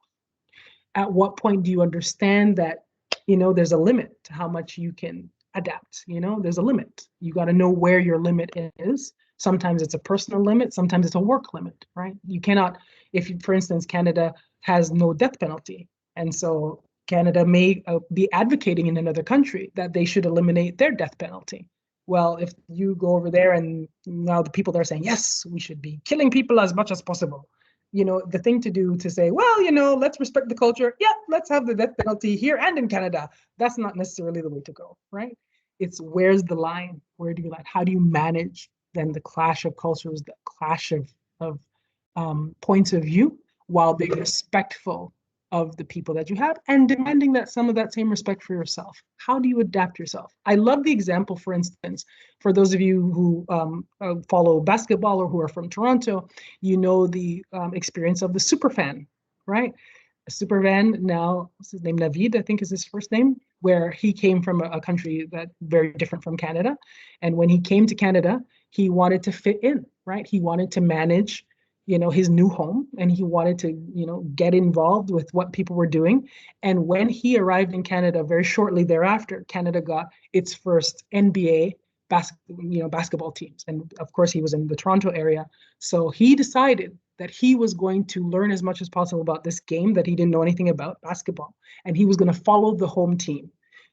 At what point do you understand that, you know, there's a limit to how much you can adapt? You know, there's a limit. You got to know where your limit is. Sometimes it's a personal limit, sometimes it's a work limit, right? You cannot, if you, for instance, Canada has no death penalty, and so Canada may be advocating in another country that they should eliminate their death penalty. Well, if you go over there and now the people there are saying, yes, we should be killing people as much as possible. You know, the thing to do to say, well, you know, let's respect the culture. Yeah, let's have the death penalty here and in Canada. That's not necessarily the way to go, right? It's where's the line? Where do you line? How do you manage then the clash of cultures, the clash of points of view, while being respectful of the people that you have and demanding that some of that same respect for yourself? How do you adapt yourself? I love the example, for instance, for those of you who follow basketball or who are from Toronto, you know the experience of the superfan, right? Supervan, now what's his name, Navid, I think is his first name, where he came from a country that very different from Canada. And when he came to Canada, he wanted to fit in, right? He wanted to manage, his new home, and he wanted to, get involved with what people were doing. And when he arrived in Canada, very shortly thereafter, Canada got its first NBA basketball teams. And of course, he was in the Toronto area. So he decided that he was going to learn as much as possible about this game that he didn't know anything about, basketball. And he was going to follow the home team,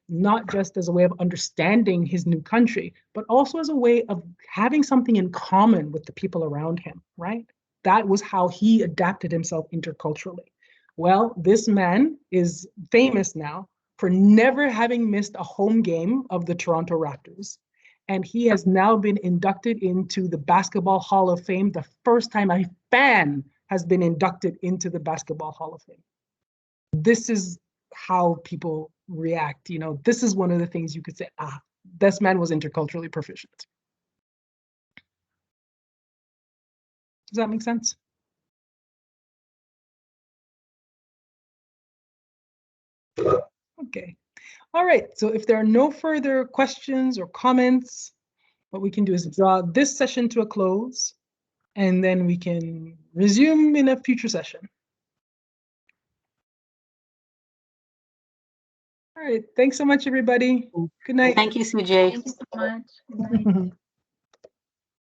not just as a way of understanding his new country, but also as a way of having something in common with the people around him, right? That was how he adapted himself interculturally. Well, this man is famous now for never having missed a home game of the Toronto Raptors. And he has now been inducted into the Basketball Hall of Fame, the first time a fan has been inducted into the Basketball Hall of Fame. This is how people react. This is one of the things you could say, this man was interculturally proficient. Does that make sense? Okay. All right. So if there are no further questions or comments, what we can do is draw this session to a close, and then we can resume in a future session. All right. Thanks so much, everybody. Good night. Thank you, CJ. Thank you so much. Thank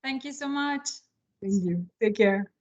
Thank you so much. you. Take care.